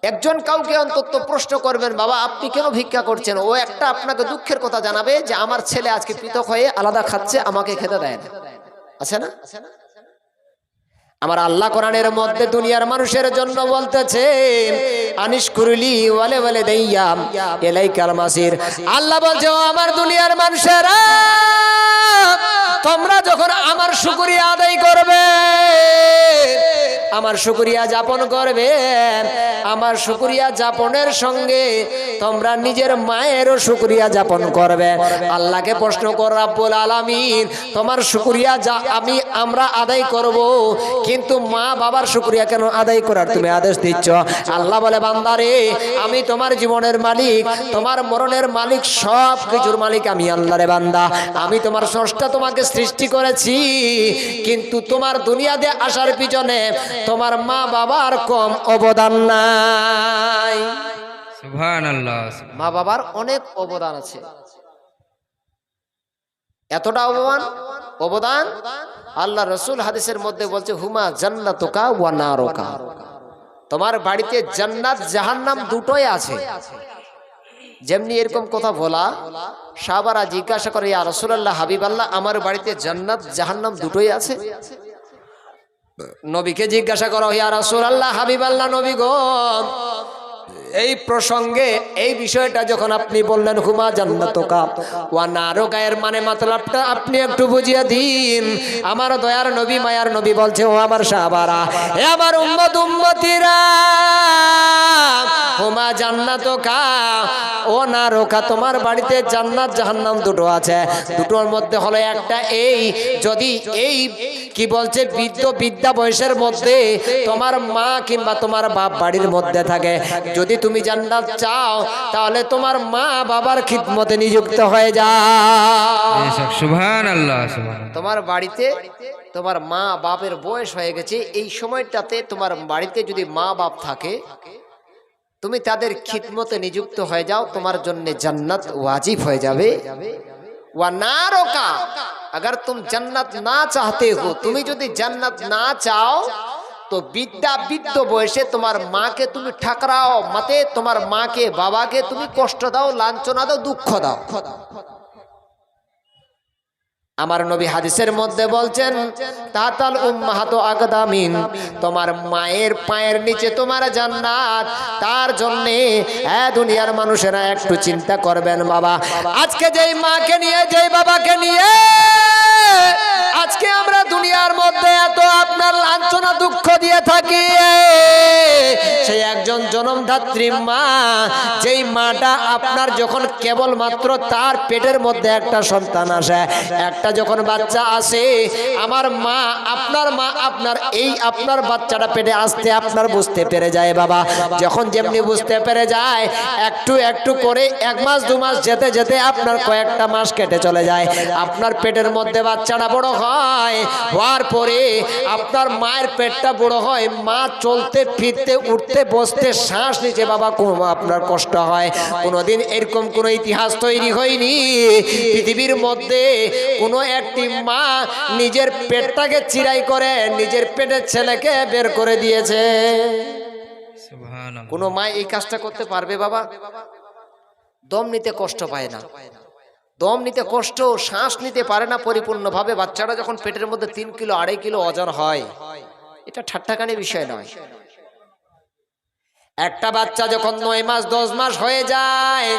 একজন কাউকে অন্তত প্রশ্ন করবেন, বাবা আপনি কেন ভিক্ষা করছেন? ও একটা আপনাকে দুঃখের কথা জানাবে যে আমার ছেলে আজকে পৃথক হয়ে আলাদা খাচ্ছে, আমাকে খেতে দেয় না। আছে না? আমার আল্লাহ কোরআনের মধ্যে দুনিয়ার মানুষের জন্য বলতেছে, আনিশকুরলি ওয়ালে ওয়ালে দাইয়াম ইলাইকাল মাসির। আল্লাহ বলছে, ও আমার দুনিয়ার মানুষেরা, তোমরা যখন আমার শুকরিয়া আদায় করবে, আমার শুকরিয়া যাপন করবে, আমার শুকরিয়া যাপনের সঙ্গে তোমরা নিজের মায়েরও শুকরিয়া যাপন করবে। আল্লাহকে প্রশ্ন কর, রব্বুল আলামিন তোমার শুকরিয়া আমরা আদায় করব, কিন্তু মা বাবার শুকরিয়া কেন আদায় করার তুমি আদেশ দিচ্ছ? আল্লাহ বলে, বান্দারে আমি তোমার জীবনের মালিক, তোমার মরণের মালিক, সব কিছুর মালিক আমি আল্লাহ রে বান্দা। আমি তোমার স্রষ্টা, তোমাকে সৃষ্টি করেছি, কিন্তু তোমার দুনিয়াতে আসার পিছনে তোমার মা বাবার কম অবদান নাই। সুবহানাল্লাহ। মা বাবার অনেক অবদান আছে। এতটা অবদান আল্লাহ রসুল হাদিসের মধ্যে বলছে, হুমা জান্নাতুকা ওয়া নারুকা, তোমার বাড়িতে জান্নাত জাহান্নাম দুটোই আছে। যেমনি এরকম কথা বলা, সাহাবারা জিজ্ঞাসা করে, ইয়া রাসূলুল্লাহ, হাবিবাল্লাহ, আমার বাড়িতে জান্নাত জাহান্নাম দুটোই আছে? নবীকে জিজ্ঞাসা করো, ইয়া রাসূলুল্লাহ, হাবিবাল্লাহ, নবী গো, এই প্রসঙ্গে এই বিষয়টা যখন আপনি বললেন হুমা জান্নাতুকা ওয়া নারুকা, এর মানে মাতলাবটা আপনি একটু বুঝিয়ে দিন। আমার দয়ার নবী, মায়ার নবী বলছে, ও আমার সাহাবারা, হে আমার উম্মত উম্মতিরা, হুমা জান্নাতুকা ও নারুকা, তোমার বাড়িতে জান্নাত জাহান্নাম দুটো আছে। দুটোর মধ্যে হলো একটা এই, যদি এই কি বলছে বিদ্যা বয়সের মধ্যে তোমার মা কিংবা তোমার বাপ বাড়ির মধ্যে থাকে, যদি তুমি জান্নাত চাও তাহলে তোমার মা বাবার খিদমতে নিযুক্ত হয়ে যাও। সুবহানাল্লাহ। তোমার বাড়িতে তোমার মা বাপের বয়স হয়ে গেছে, এই সময়টাতে তোমার বাড়িতে যদি মা বাপ থাকে, তুমি তাদের খিদমতে নিযুক্ত হয়ে যাও, তোমার জন্য জান্নাত ওয়াজিব হয়ে যাবে। ওয়া নারুকা, अगर तुम जन्नत ना चाहते हो, তুমি যদি জান্নাত না চাও তো বৃদ্ধ বয়সে তোমার মাকে তুমি ঠাকরাও, মতে তোমার মাকে বাবাকে তুমি কষ্ট দাও, লাঞ্ছনা দাও, দুঃখ দাও। আমার নবী হাদিসের মধ্যে বলছেন, তাতাল উম্মাহাতু আকদামিন, তোমার মায়ের পায়ের নিচে তোমার জান্নাত। তার জন্য দুনিয়ার মানুষেরা একটু চিন্তা করবেন বাবা, আজকে যেই মাকে নিয়ে, যেই বাবাকে নিয়ে আজকে আমরা দুনিয়ার মধ্যে এত আপনার লাঞ্ছনা দুঃখ দিয়ে থাকি, সেই একজন জনমধাত্রী মা, যেই মাটা আপনার যখন কেবলমাত্র তার পেটের মধ্যে একটা সন্তান আসে, একটা যখন বাচ্চা আসে, আমার মা আপনার এই আপনার বাচ্চাটা পেটে আসতে আপনার বুঝতে পেরে যায় বাবা। যখন যেমনি বুঝতে পেরে যায়, একটু একটু করে 1 মাস 2 মাস যেতে যেতে আপনার কয়েকটা মাস কেটে চলে যায়, আপনার পেটের মধ্যে বাচ্চাটা বড় হয়, হওয়ার পরে আপনার মায়ের পেটটা বড় হয়, মা চলতে ফিরতে উঠতে বসতে শ্বাস নিতে বাবা আপনার কষ্ট হয়। কোনোদিন এরকম কোনো ইতিহাস তৈরি হয়নি পৃথিবীর মধ্যে কোনো একটি মা নিজের পেটটাকে চিরাই করে নিজের পেটের ছেলেকে বের করে দিয়েছে। কোন মা এই কাজটা করতে পারবে বাবা? দম নিতে কষ্ট পায় না, দম নিতে কষ্ট, শ্বাস নিতে পারে না পরিপূর্ণভাবে। বাচ্চাটা যখন পেটের মধ্যে 3 কিলো 2.5 কিলো ওজন হয়, এটা ঠাট্টাকানি বিষয় নয়। একটা বাচ্চা যখন 9 মাস 10 মাস হয়ে যায়,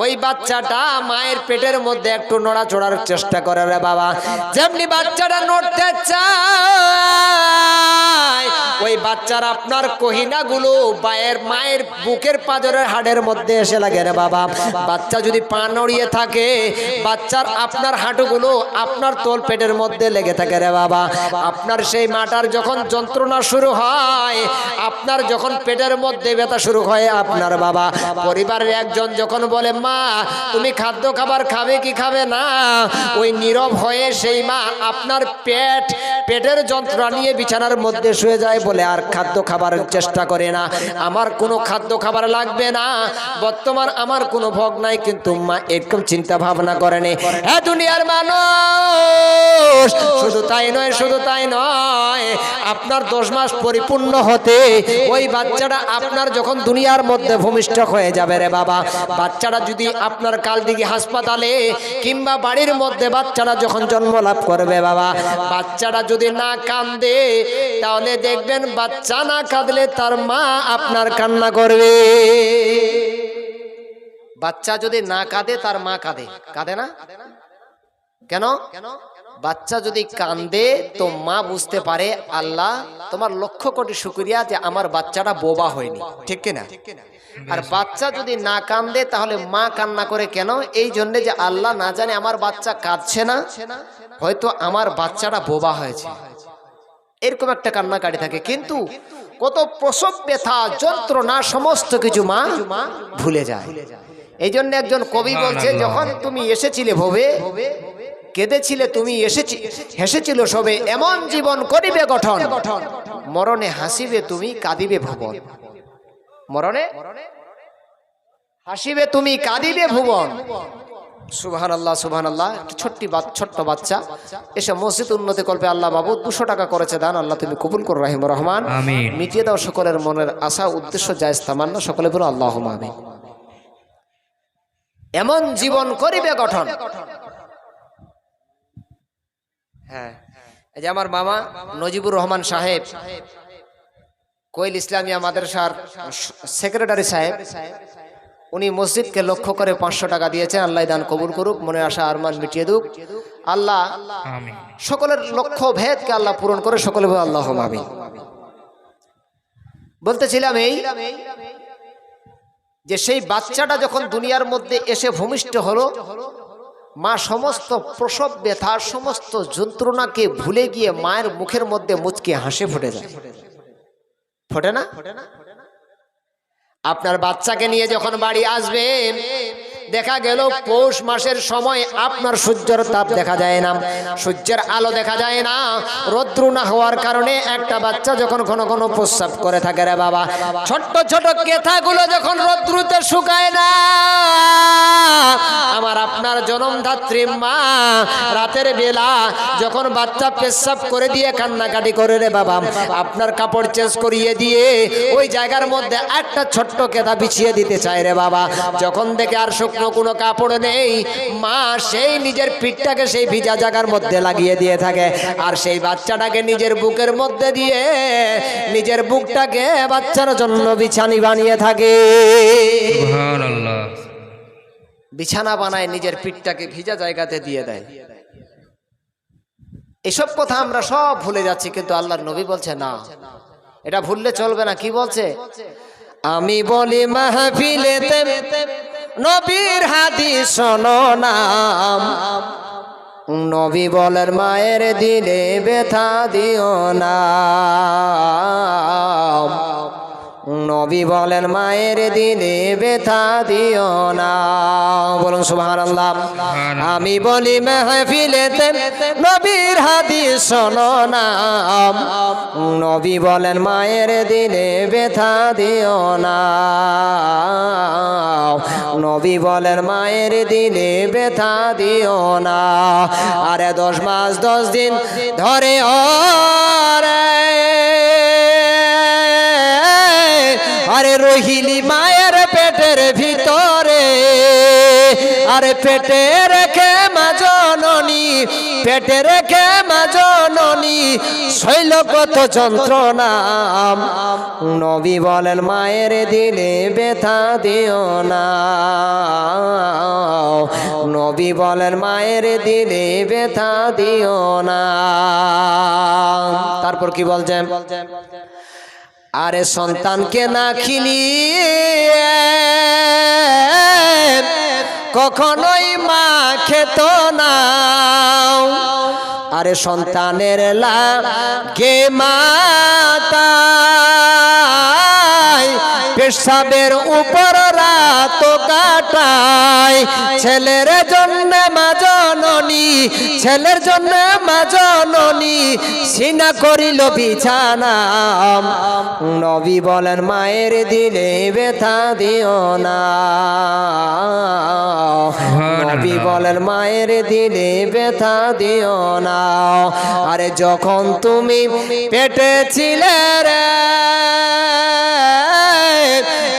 ওই বাচ্চাটা মায়ের পেটের মধ্যে একটু নড়াচড়ার চেষ্টা করে রে বাবা। যেমনি বাচ্চাটা নড়তে চায়, ওই বাচ্চার আপনার কহিনাগুলো মায়ের বুকের পাঁজরের হাড়ের মধ্যে এসে লাগে রে বাবা। বাচ্চা যদি পা নড়িয়ে থাকে, বাচ্চার আপনার হাঁটুগুলো আপনার তোল পেটের মধ্যে লেগে থাকে রে বাবা। আপনার সেই মাটার যখন যন্ত্রণা শুরু হয়, আপনার যখন পেটের মধ্যে ব্যথা শুরু হয় আপনার বাবা, পরিবারের একজন যখন বলে, মা তুমি খাদ্য খাবার খাবে কি খাবে না, ওই নীরব হয়ে সেই মা আপনার পেটের যন্ত্রণা নিয়ে বিছানার মধ্যে শুয়ে যায়, বলে আর খাদ্য খাবারের চেষ্টা করে না, আমার কোনো খাদ্য খাবার লাগবে না, বর্তমান আমার কোনো ভোগ নাই। কিন্তু মা এরকম চিন্তা ভাবনা করেনি। হ্যাঁ দুনিয়ার মানুষ, শুধু তাই নয়, আপনার 10 মাস পরিপূর্ণ হতে ওই বাচ্চাটা আপনার যখন দুনিয়ার মধ্যে ভূমিষ্ঠ হয়ে যাবে রে বাবা, বাচ্চাটা যদি আপনার কালদিঘি হাসপাতালে কিংবা বাড়ির মধ্যে বাচ্চাটা যখন জন্ম লাভ করবে বাবা, বাচ্চাটা যদি না কাঁদে, তাহলে দেখবেন বাচ্চা না কাঁদলে তার মা আপনার কান্না করবে। বাচ্চা যদি না কাঁদে, তার মা কাঁদে না কেন? বাচ্চা যদি কাঁদে তো মা বুঝতে পারে, আল্লাহ তোমার লক্ষ কোটি শুকরিয়া যে আমার বাচ্চাটা বোবা হয়নি, ঠিক কিনা? আর বাচ্চা যদি না কাঁদে তাহলে মা কান্না করে কেন? এই জন্য যে আল্লাহ না জানে আমার বাচ্চা কাঁদছে না, হয়তো আমার বাচ্চাটা বোবা হয়েছে, এরকম একটা কান্নাকাটি থাকে। কিন্তু কত প্রসব ব্যথা যন্ত্রণা সমস্ত কিছু মা ভুলে যায়। এই জন্য একজন কবি বলছে, যখন তুমি এসেছিলে ভবে, কেঁদেছিলে তুমি হেসেছিল সবে, এমন জীবন করিবে গঠন, মরণে হাসিবে তুমি কাঁদিবে ভুবন। মরণে হাসিবে তুমি কাঁদিবে ভুবন। সুবহানাল্লাহ, সুবহানাল্লাহ। ছোট্ট বাচ্চা এসে মসজিদ উন্নতি কল্পে আল্লাহ বাবু 200 টাকা করেছে দান, আল্লাহ তুমি কবুল করো রাহিমুর রহমান। মিটিয়ে দাও সকলের মনের আশা উদ্দেশ্য জায়েজ তামান্না, সকলে বলো আল্লাহুম্মা আমিন। এমন জীবন করিবে গঠন। হ্যাঁ, এই যে আমার মামা নজিবুর রহমান সাহেব, কোয়েল ইসলামিয়া মাদ্রাসার সেক্রেটারি সাহেব, উনি মসজিদকে লক্ষ্য করে 500 টাকা দিয়েছেন। আল্লাহ দান কবুল করুক, মনে আশা আরমান মিটিয়ে দুক। আল্লাহ আমিন। সকলের লক্ষ্য ভেদকে আল্লাহ পূরণ করে, সকলে বলে আল্লাহুম্মা আমিন। বলতেছিলাম এই যে সেই বাচ্চাটা যখন দুনিয়ার মধ্যে এসে ভূমিষ্ঠ হলো, মা সমস্ত প্রসব ব্যথা, সমস্ত যন্ত্রণাকে ভুলে গিয়ে মায়ের মুখের মধ্যে মুচকি হাসি ফুটে যায়। ফোটে না? আপনার বাচ্চাকে নিয়ে যখন বাড়ি আসবেন, দেখা গেল পৌষ মাসের সময় আপনার সূর্যের তাপ দেখা যায় না, সূর্যের আলো দেখা যায় না। রৌদ্র না হওয়ার কারণে একটা বাচ্চা যখন ঘন ঘন প্রস্রাব করে থাকে রে বাবা, ছোট্ট ছোট কেথাগুলো যখন রৌদ্রতে শুকায় না, আমার আপনার জনমধাত্রী মা রাতের বেলা যখন বাচ্চা পেশাব করে দিয়ে কান্নাকাটি করে রে বাবা, আপনার কাপড় চেঞ্জ করিয়ে দিয়ে ওই জায়গার মধ্যে একটা ছোট্ট কেথা বিছিয়ে দিতে চায় রে বাবা। যখন দেখে আর শুকনো কোনো কাপড় নেই, মা সেই নিজের পিঠটাকে সেই ভিজা জায়গার মধ্যে লাগিয়ে দিয়ে থাকে, আর সেই বাচ্চাটাকে নিজের বুকের মধ্যে দিয়ে নিজের বুকটাকে বাচ্চার জন্য বিছানি বানিয়ে থাকে। সুবহানাল্লাহ। বিছানা বানায়, নিজের পিঠটাকে ভিজা জায়গাতে দিয়ে দেয়। এসব কথা আমরা সব ভুলে যাচ্ছি, কিন্তু আল্লাহর নবী বলছে না, এটা ভুললে চলবে না। কি বলছে? আমি বলি মাহফিলেতে নবীর হাদিস শোনো না, নবী বলেন মায়ের দিলে ব্যথা দিও না, নবী বলেন মায়ের দিলে ব্যথা দিও না। বলুন সুবহানাল্লাহ। আমি বলি মাহফিলেতে নবীর হাদিস শোনো না, নবী বলেন মায়ের দিলে ব্যথা দিও না, নবী বলেন মায়ের দিলে ব্যথা দিও না। আরে 10 মাস 10 দিন ধরে আরে রহিলি মায়ের পেটের ভিতরে, আরে পেটে রেখে মা জননী, পেটে রেখে মা জননী শৈল কত যন্ত্রণা, নবী বলেন মায়ের দিলে ব্যথা দিও না, নবী বলেন মায়ের দিলে ব্যথা দিও না। তারপর কি বলছেন? আরে সন্তানকে না খিলিয়ে কখনোই মা খেত না, আরে সন্তানের লাগে মাতায় পেশাবের উপর রাত কাটায়, ছেলের জন্য মা জননী, ছেলের জন্য মা জননী সিনা করিল বিছানা, নবী বলেন মায়ের দিলে ব্যথা দিও না, নবী বলেন মায়ের দিলে ব্যথা দিও না। আরে যখন তুমি পেটে ছিলে রে,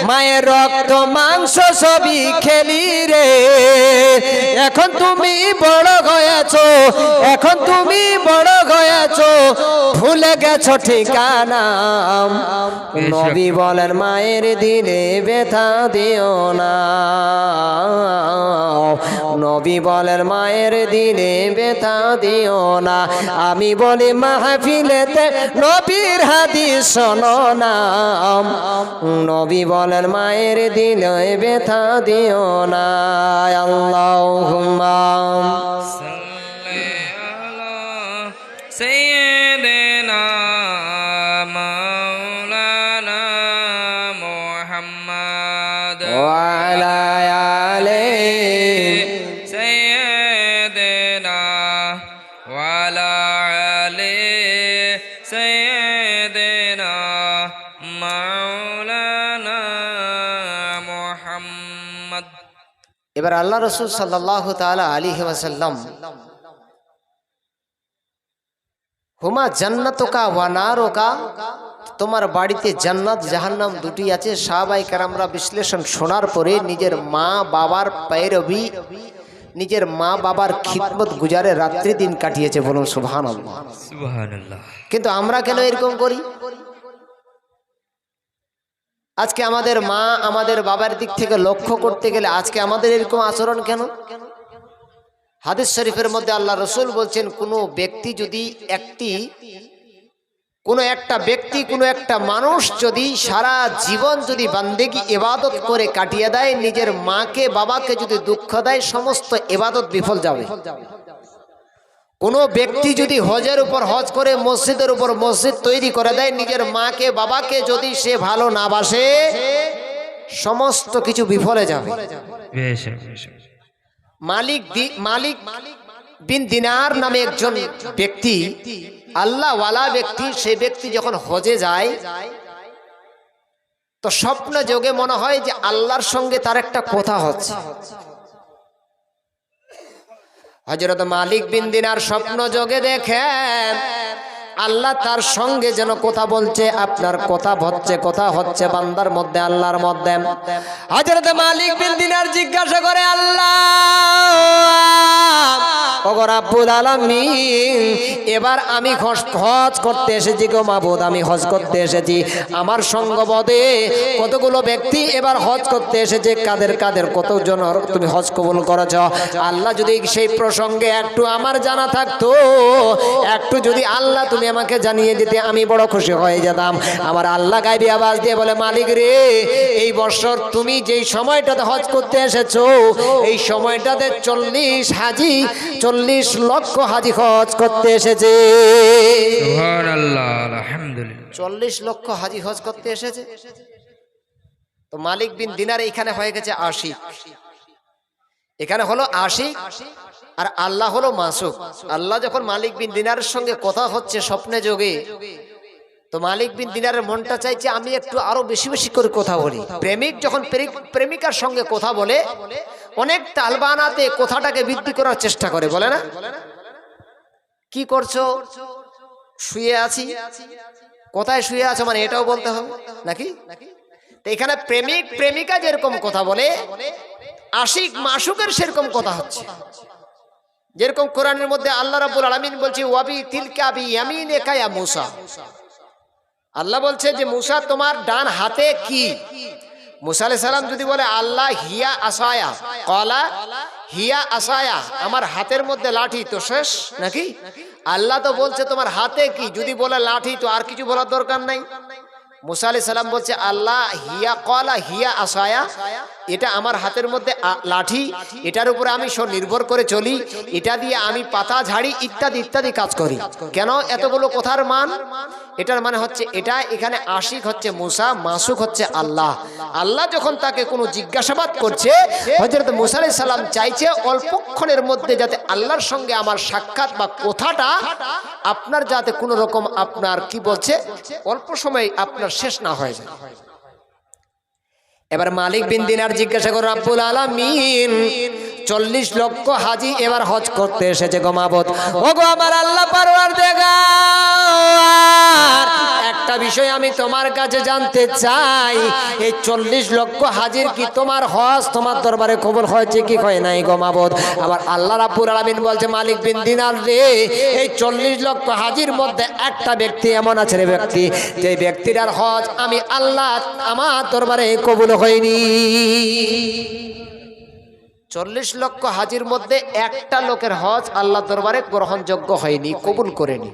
মায়ের রক্ত মাংস সবই খেলি রে, এখন তুমি বড় হয়েছো, এখন তুমি বড় হয়েছো, ভুলে গেছো ঠিকানা, নবী বলেন মায়ের দিলে ব্যথা দিও না, নবী বলেন মায়ের দিলে ব্যথা দিও না। আমি বলি মাহফিলেতে নবীর হাদিস শোনো না, নবী বলেন মায়ের দিলে ব্যথা দিও না। আল্লাহুম্মা সাল্লি আলা সাইয়্যিদিনা মাওলানা মুহাম্মদ ওয়া আলা আলি সাইয়্যিদিনা ওয়া আলা আলি সাইয়্যিদিনা মাওলানা মুহাম্মদ। এবার আল্লাহ রাসূল সাল্লাল্লাহু তাআলা আলাইহি ওয়াসাল্লাম হুমা জান্নাতুকা ওয়া নারুকা, তোমার বাড়িতে জান্নাত জাহান্নাম দুটি আছে। সাহাবায়ে কেরামরা বিশ্লেষণ শোনার পরে নিজের মা বাবার पैरवी, নিজের মা বাবার খিদমত গুজারে রাত্রি দিন কাটিয়েছে। বলুন সুবহানাল্লাহ। সুবহানাল্লাহ। কিন্তু আমরা কেন এরকম করি? আজকে আমাদের মা আমাদের বাবার দিক থেকে লক্ষ্য করতে গেলে আজকে আমাদের এরকম আচরণ কেন? হাদিস শরীফের মধ্যে আল্লাহ রসুল বলছেন, কোনো ব্যক্তি যদি কোনো একটা মানুষ যদি সারা জীবন যদি বান্দেগি ইবাদত করে কাটিয়ে দেয়, নিজের মাকে বাবাকে যদি দুঃখ দেয়, সমস্ত ইবাদত বিফল যাবে। কোনো ব্যক্তি যদি হজের উপর হজ করে মসজিদের উপর মসজিদ তৈরি করে দেয়, নিজের মাকে বাবাকে যদি সে ভালো না বাসে, সমস্ত কিছু বিফলে যাবে। মালিক বিন দিনার নামে একজন ব্যক্তি, আল্লাহওয়ালা ব্যক্তি, সে ব্যক্তি যখন হজে যায় তো স্বপ্ন যোগে মনে হয় যে আল্লাহর সঙ্গে তার একটা কথা হচ্ছে। হযরত মালিক বিন দিনার স্বপ্ন যোগে দেখেন আল্লাহ তার সঙ্গে যেন কথা বলছে, আপনার কথা হচ্ছে বান্দার মধ্যে, আল্লাহর মধ্যে। হযরত মালিক বিন দিনার জিজ্ঞাসা করে, আল্লাহ ওগো রাব্বুল আলামিন, এবার আমি হজ করতে এসেছি গো মাবুদ, আমি হজ করতে এসেছি। আমার সঙ্গবদে কতগুলো ব্যক্তি এবার হজ করতে এসেছে, কাদের কতজন তুমি হজ কবুল করেছ। আল্লাহ যদি সেই প্রসঙ্গে একটু আমার জানা থাকতো, একটু যদি আল্লাহ তুমি আমাকে জানিয়ে দিতে, আমি বড় খুশি হয়ে যেতাম। আমার আল্লাহ গায়বী আওয়াজ দিয়ে বলে, মালিক রে, এই বছর তুমি যেই সময়টাতে হজ করতে এসেছো, এই সময়টাতে 40 লক্ষ হাজি হজ করতে এসেছে। সুবহানাল্লাহ, আলহামদুলিল্লাহ। 40 লক্ষ হাজি হজ করতে এসেছে। তো মালিক বিন দিনার এখানে হয়ে গেছে আশিক, এখানে হলো আশিক, আর আল্লাহ হলো মাসুক। আল্লাহ যখন মালিক বিন দিনারের সঙ্গে কথা হচ্ছে স্বপ্নে যোগে, তো মালিক বিন দিনারের মনটা চাইছে আমি একটু আরো বেশি করে কথা বলি। প্রেমিক যখন প্রেমিকার সঙ্গে কথা বলে, অনেক তালবানাতে কথাটাকে বৃদ্ধি করার চেষ্টা করে, বলে না, কি করছো? শুয়ে আছি। কোথায় শুয়ে আছো মানে এটাও বলতে হবে নাকি? তো এখানে প্রেমিক প্রেমিকা যেরকম কথা বলে, আশিক মাসুকের সেরকম কথা হচ্ছে। যেরকম কোরআনের মধ্যে আল্লাহ রাব্বুল আলামিন বলছে, ওয়াবি তিলকা বিয়ামিনিকা ইয়া মূসা। আল্লাহ বলছে যে মূসা, তোমার ডান হাতে কি? মূসা আলাইহিস সালাম যদি বলে আল্লাহ হিয়া আসায়া, ক্বালা হিয়া আসায়া, আমার হাতের মধ্যে লাঠি, তো শেষ নাকি? আল্লাহ তো বলছে তোমার হাতে কি, যদি বলে লাঠি তো আর কিছু বলার দরকার নাই। মূসা আলাইহিস সালাম বলছে আল্লাহ হিয়া, ক্বালা হিয়া আসায়া, এটা আমার হাতের মধ্যে লাঠি, এটার উপরে আমি নির্ভর করে চলি, এটা দিয়ে আমি পাতা ঝাড়ি ইত্যাদি কাজ করি। কেন এতগুলো কথার মান? এটার মানে হচ্ছে এটা, এখানে আশিক হচ্ছে মূসা, মাসুক হচ্ছে আল্লাহ। আল্লাহ যখন তাকে কোনো জিজ্ঞাসাবাদ করছে, হযরত মূসা আলাইহিস সালাম চাইছে অল্পক্ষণের মধ্যে যাতে আল্লাহর সঙ্গে আমার সাক্ষাৎ বা কথাটা আপনার যাতে কোনো রকম আপনার কি বলছে অল্প সময় আপনার শেষ না হয়ে যায়। এবার মালিক বিন দিনার জিজ্ঞাসা করে, রাব্বুল আলামিন 40 লক্ষ হাজি এবার হজ করতে এসেছে গো মাবুদ, ওগো আমার আল্লাহ পারওয়ারদিগার, একটা বিষয় আমি তোমার কাছে জানতে চাই, এই 40 লক্ষ হাজির কি তোমার হজ তোমার দরবারে কবুল হয়েছে কি হয় নাই গো মাবুদ? আবার আল্লাহ রাব্বুল আলামিন বলছে, মালিক বিন দিনার রে, এই 40 লক্ষ হাজির মধ্যে একটা ব্যক্তি এমন আছে রে ব্যক্তি, যে ব্যক্তিটার হজ আমি আল্লাহ আমার দরবারে কবুল হয়নি। 40 লক্ষ হাজির মধ্যে একটা লোকের হজ আল্লাহ দরবারে গ্রহণযোগ্য হয়নি, কবুল করেনি।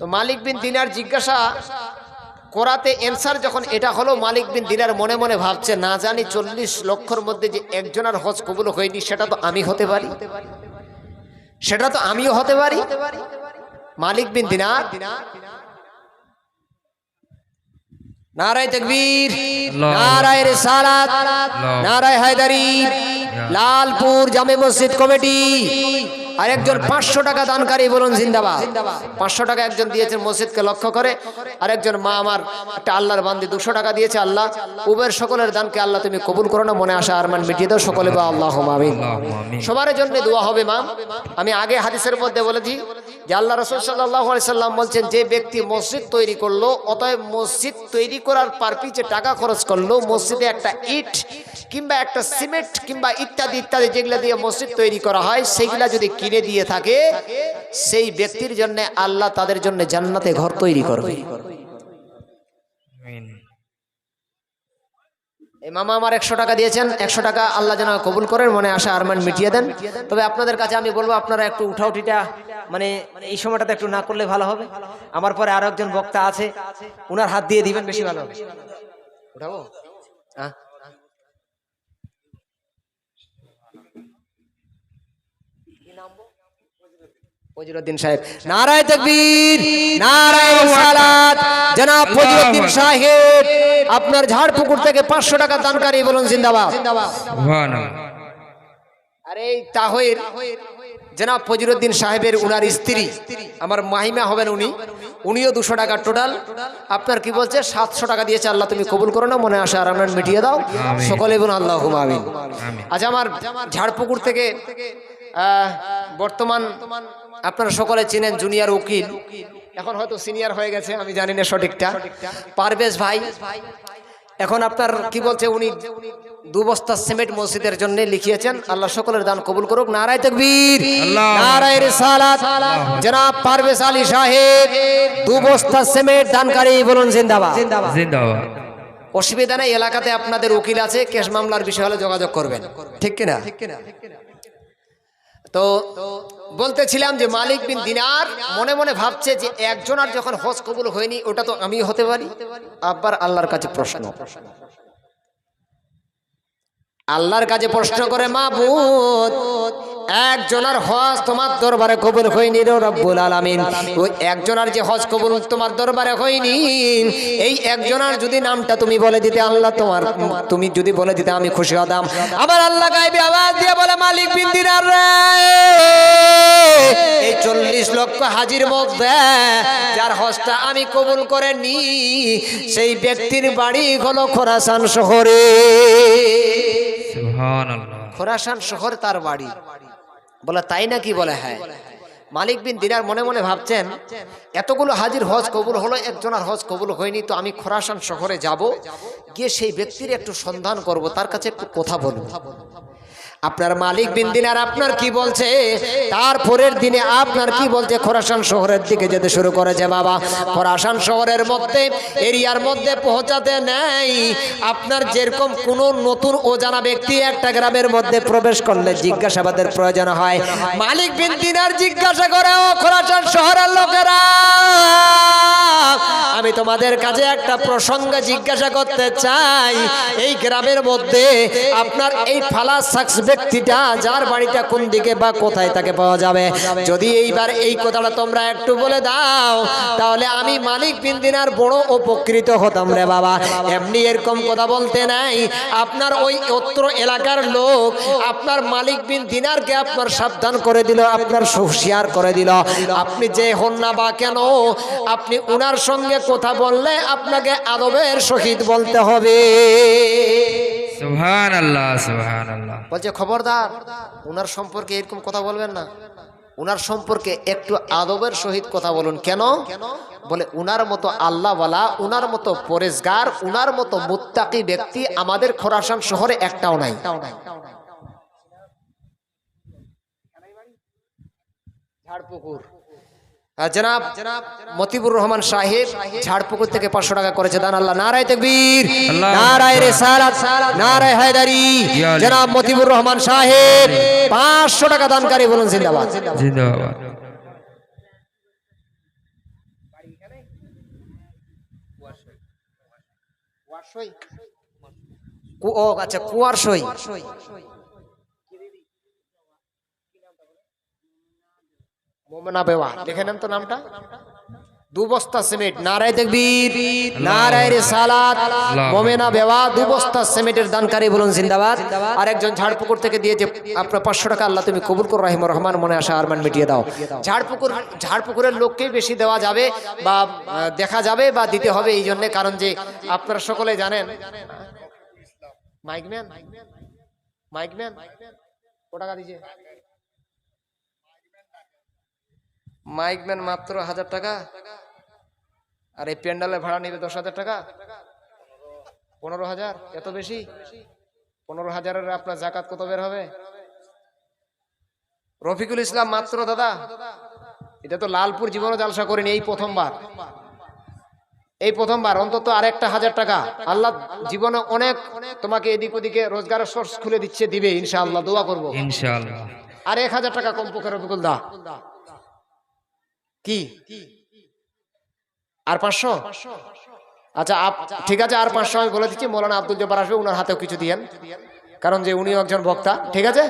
তো মালিক বিন দিনার জিজ্ঞাসা করাতে অ্যানসার যখন এটা হলো, মালিক বিন দিনার মনে মনে ভাবছে, না জানি 40 লক্ষর মধ্যে যে একজনের হজ কবুল হয়নি, সেটা তো আমি হতে পারি, সেটা তো আমিও হতে পারি। মালিক বিন দিনার নারায়ে তাকবীর, নারায়ে রিসালাত, নারায়ে হায়দারি, লালপুর জামে মসজিদ কমিটি। আর একজন 500 টাকা দানকারী, বলুন জিন্দাবাদ। 500 টাকা একজন দিয়েছেন মসজিদকে লক্ষ্য করে, আর একজন মা আমার একটা আল্লাহর বান্দি 200 টাকা দিয়েছে। আল্লাহ উভয়ের সকলের দানকে আল্লাহ তুমি কবুল করো না, মনে আসা আরমান মিটিয়ে দাও, সকলে বা আল্লাহুম্মা আমিন। সবার জন্য দোয়া হবে মা। আমি আগে হাদিসের মধ্যে বলেছি যে আল্লাহ রাসূল সাল্লাল্লাহু আলাইহি সাল্লাম বলছেন যে ব্যক্তি মসজিদ তৈরি করলো, অতএব মসজিদ তৈরি করার পারপিছে টাকা খরচ করলো, মসজিদে একটা ইট কিংবা একটা সিমেন্ট কিংবা ইত্যাদি ইত্যাদি যেগুলা দিয়ে মসজিদ তৈরি করা হয় সেগুলা যদি কিনে দিয়ে থাকে, সেই ব্যক্তির জন্য আল্লাহ তাদের জন্য জান্নাতে ঘর তৈরি করবে। আমিন। এই মামা আমার 100 টাকা দিয়েছেন, 100 টাকা আল্লাহ যেন কবুল করেন, মনে আশা আরমান মিটিয়ে দেন। তবে আপনাদের কাছে আমি বলবো আপনারা একটু উঠাউঠিটা মানে এই সময়টাতে একটু না করলে ভালো হবে। আমার পরে আরো একজন বক্তা আছে, উনার হাত দিয়ে দিবেন, বেশি ভালো হবে। উঠাবো? হ্যাঁ, ফজিলউদ্দিন সাহেব। নারায়ে তাকবীর, নারায়ে রিসালাত। জনাব ফজিলউদ্দিন সাহেব আপনার ঝাড়পুকুর থেকে 500 টাকা দানকারী, বলুন জিন্দাবাদ। সুবহানাল্লাহ। আরে এই তাহির জনাব ফজিলউদ্দিন সাহেবের উনার স্ত্রী আমার মাহিমা হবেন, উনিও 200 টাকা টোটাল। আপনার কি বলছে 700 টাকা দিয়েছে, আল্লাহ তুমি কবুল করো না, মনে আশা আরাম মিটিয়ে দাও, সকলে বলুন আল্লাহুম্মা আমিন। আচ্ছা, আমার ঝাড়পুকুর থেকে বর্তমান আপনারা সকলে চেনেন জুনিয়র উকিল, এখন হয়তো সিনিয়র হয়ে গেছে, আমি জানি না সঠিকটা, পারভেজ ভাই। এখন আপনার কি বলছে, উনি 2 বস্তা সিমেন্ট মসজিদের জন্য লিখিয়েছেন, আল্লাহ সকলের দান কবুল করুক। নারায়ে তাকবীর, নারায়ে রিসালাত। জনাব পারভেজ আলী সাহেব 2 বস্তা সিমেন্ট দানকারী, বলুন জিন্দাবাদ। জিন্দাবাদ। অসুবিধা নেই, এলাকাতে আপনাদের উকিল আছে, কেস মামলার বিষয় হলে যোগাযোগ করবেন, ঠিক কিনা? তো বলতেছিলাম যে মালিক বিন দিনার মনে মনে ভাবছে যে একজনের যখন হজ কবুল হয়নি, ওটা তো আমি হতে পারি। আবার আল্লাহর কাছে প্রশ্ন, আল্লাহর কাছে প্রশ্ন করে, মাবুদ একজনের হজ তোমার দরবারে কবুল হয়নি রে রব্বুল আলামিন, ওই একজনের যে হজ কবুল তোমার দরবারে হয়নি, এই একজনের যদি নামটা তুমি বলে দিতে আল্লাহ, তুমি যদি বলে দিতে আমি খুশি হতাম। আবার আল্লাহ গায়বে আওয়াজ দিয়ে বলে, মালিক বিন দিনার রে, এই 40 লক্ষ হাজির মধ্যে যার হজটা আমি কবুল করে নি, সেই ব্যক্তির বাড়ি হলো খোরাসান শহরে। সুবহানাল্লাহ। খোরাসান শহর তার বাড়ি। বলে তাই নাকি? বলে হ্যাঁ। মালিক বিন দিনার মনে মনে ভাবছেন, এতগুলো হাজির হজ কবুল হলো, একজনের হজ কবুল হয়নি, তো আমি খোরাসান শহরে যাব, গিয়ে সেই ব্যক্তির একটু সন্ধান করব, তার কাছে একটু কথা বলবো। আপনার মালিক বিন দিনার আপনার কি বলছে, তারপরের দিনে আপনার কি বলছে, খোরাসান শহরের দিকে যেতে শুরু করেছে। বাবা, খোরাসান শহরের মধ্যে এরিয়ার মধ্যে পৌঁছাতে নেই, আপনার যেরকম কোন নতুন অজানা ব্যক্তি একটা গ্রামের মধ্যে প্রবেশ করলে জিজ্ঞাসাবাদের প্রয়োজন হয়, মালিক বিন দিনার জিজ্ঞাসা করে, ও খোরাসান শহরের লোকেরা, আমি তোমাদের কাছে একটা প্রসঙ্গে জিজ্ঞাসা করতে চাই, এই গ্রামের মধ্যে আপনার এই ফালা শখস ব্যক্তিটা যার বাড়িটা কোন দিকে বা কোথায় তাকে পাওয়া যাবে, যদি এইবার এই কথাটা তোমরা একটু বলে দাও, তাহলে আমি মালিক বিন দিনার বড় উপকৃত হতাম রে বাবা। এমনি এরকম কথা বলতে নাই, আপনার ওই অত্র এলাকার লোক আপনার মালিক বিন দিনারকে আপনার সাবধান করে দিল, আপনার হুঁশিয়ার করে দিল, আপনি যে হন না বা কেন, আপনি উনার সঙ্গে কথা বললে আপনাকে আদবের সহিত বলতে হবে। সুবহানাল্লাহ, সুবহানাল্লাহ। বলছে খবরদার, উনার সম্পর্কে এরকম কথা বলবেন না, উনার সম্পর্কে একটু আদবের সহিত কথা বলুন। কেন? বলে উনার মতো আল্লাহওয়ালা, উনার মতো পরেজগার, উনার মতো মুত্তাকি ব্যক্তি আমাদের খোরাসান শহরে একটাও নাই। ঝাড়পুকুর জনাব মতিবুর রহমান সাহেব ঝাড়পুকুর থেকে 500 টাকা করেছে দান। আল্লাহ নারায়ে তাকবীর, নারায়ে রিসালাত, নারায়ে হায়দারি। জনাব মতিবুর রহমান সাহেব 500 টাকা দানকারী, বলুন জিন্দাবাদ। জিন্দাবাদ। ও আচ্ছা, কুয়ারসই। মোমেনা বেওয়া, দেখে নেন তো নামটা। 2 বস্তা সিমেন্ট, নারায়ে তাকবীর, নারায়ে রিসালাত। মোমেনা বেওয়া 2 বস্তা সিমেন্টের দানকারী, বলুন জিন্দাবাদ। আর একজন ঝাড়পুকুর থেকে দিয়েছে আপনার 500 টাকা, আল্লাহ তুমি কবুল করো রহিমুর রহমান, মনে আশা আরমান মিটিয়ে দাও। ঝাড়পুকুরের লোককেই বেশি দেওয়া যাবে বা দেখা যাবে বা দিতে হবে, এই জন্য, কারণ যে আপনারা সকলে জানেন, মাইকম্যান কত টাকা দিয়েছে? মাইকম্যান মাত্র 1000 টাকা, আর এই প্যান্ডেলের ভাড়া নিবে 10,000 টাকা, 15,000, এত বেশি? 15,000-এর আপনার জাকাত কত বের হবে? রফিকুল ইসলাম মাত্র, দাদা এটা তো লালপুর জীবনে জালসা করেনি, এই প্রথমবার অন্তত আরেকটা 1000 টাকা আল্লাহ জীবনে অনেক তোমাকে এদিক ওদিকে রোজগারের সোর্স খুলে দিবে ইনশাআল্লাহ, দোয়া করবো ইনশাআল্লাহ। আর 1000 টাকা কমপক্ষে রফিকুল দা। কি আর 500? আচ্ছা ঠিক আছে, আর 500 আমি বলে দিচ্ছি। মৌলানা আব্দুল জব্বার আসবে, উনার হাতেও কিছু দিয়েন, কারণ যে উনিও একজন বক্তা। ঠিক আছে,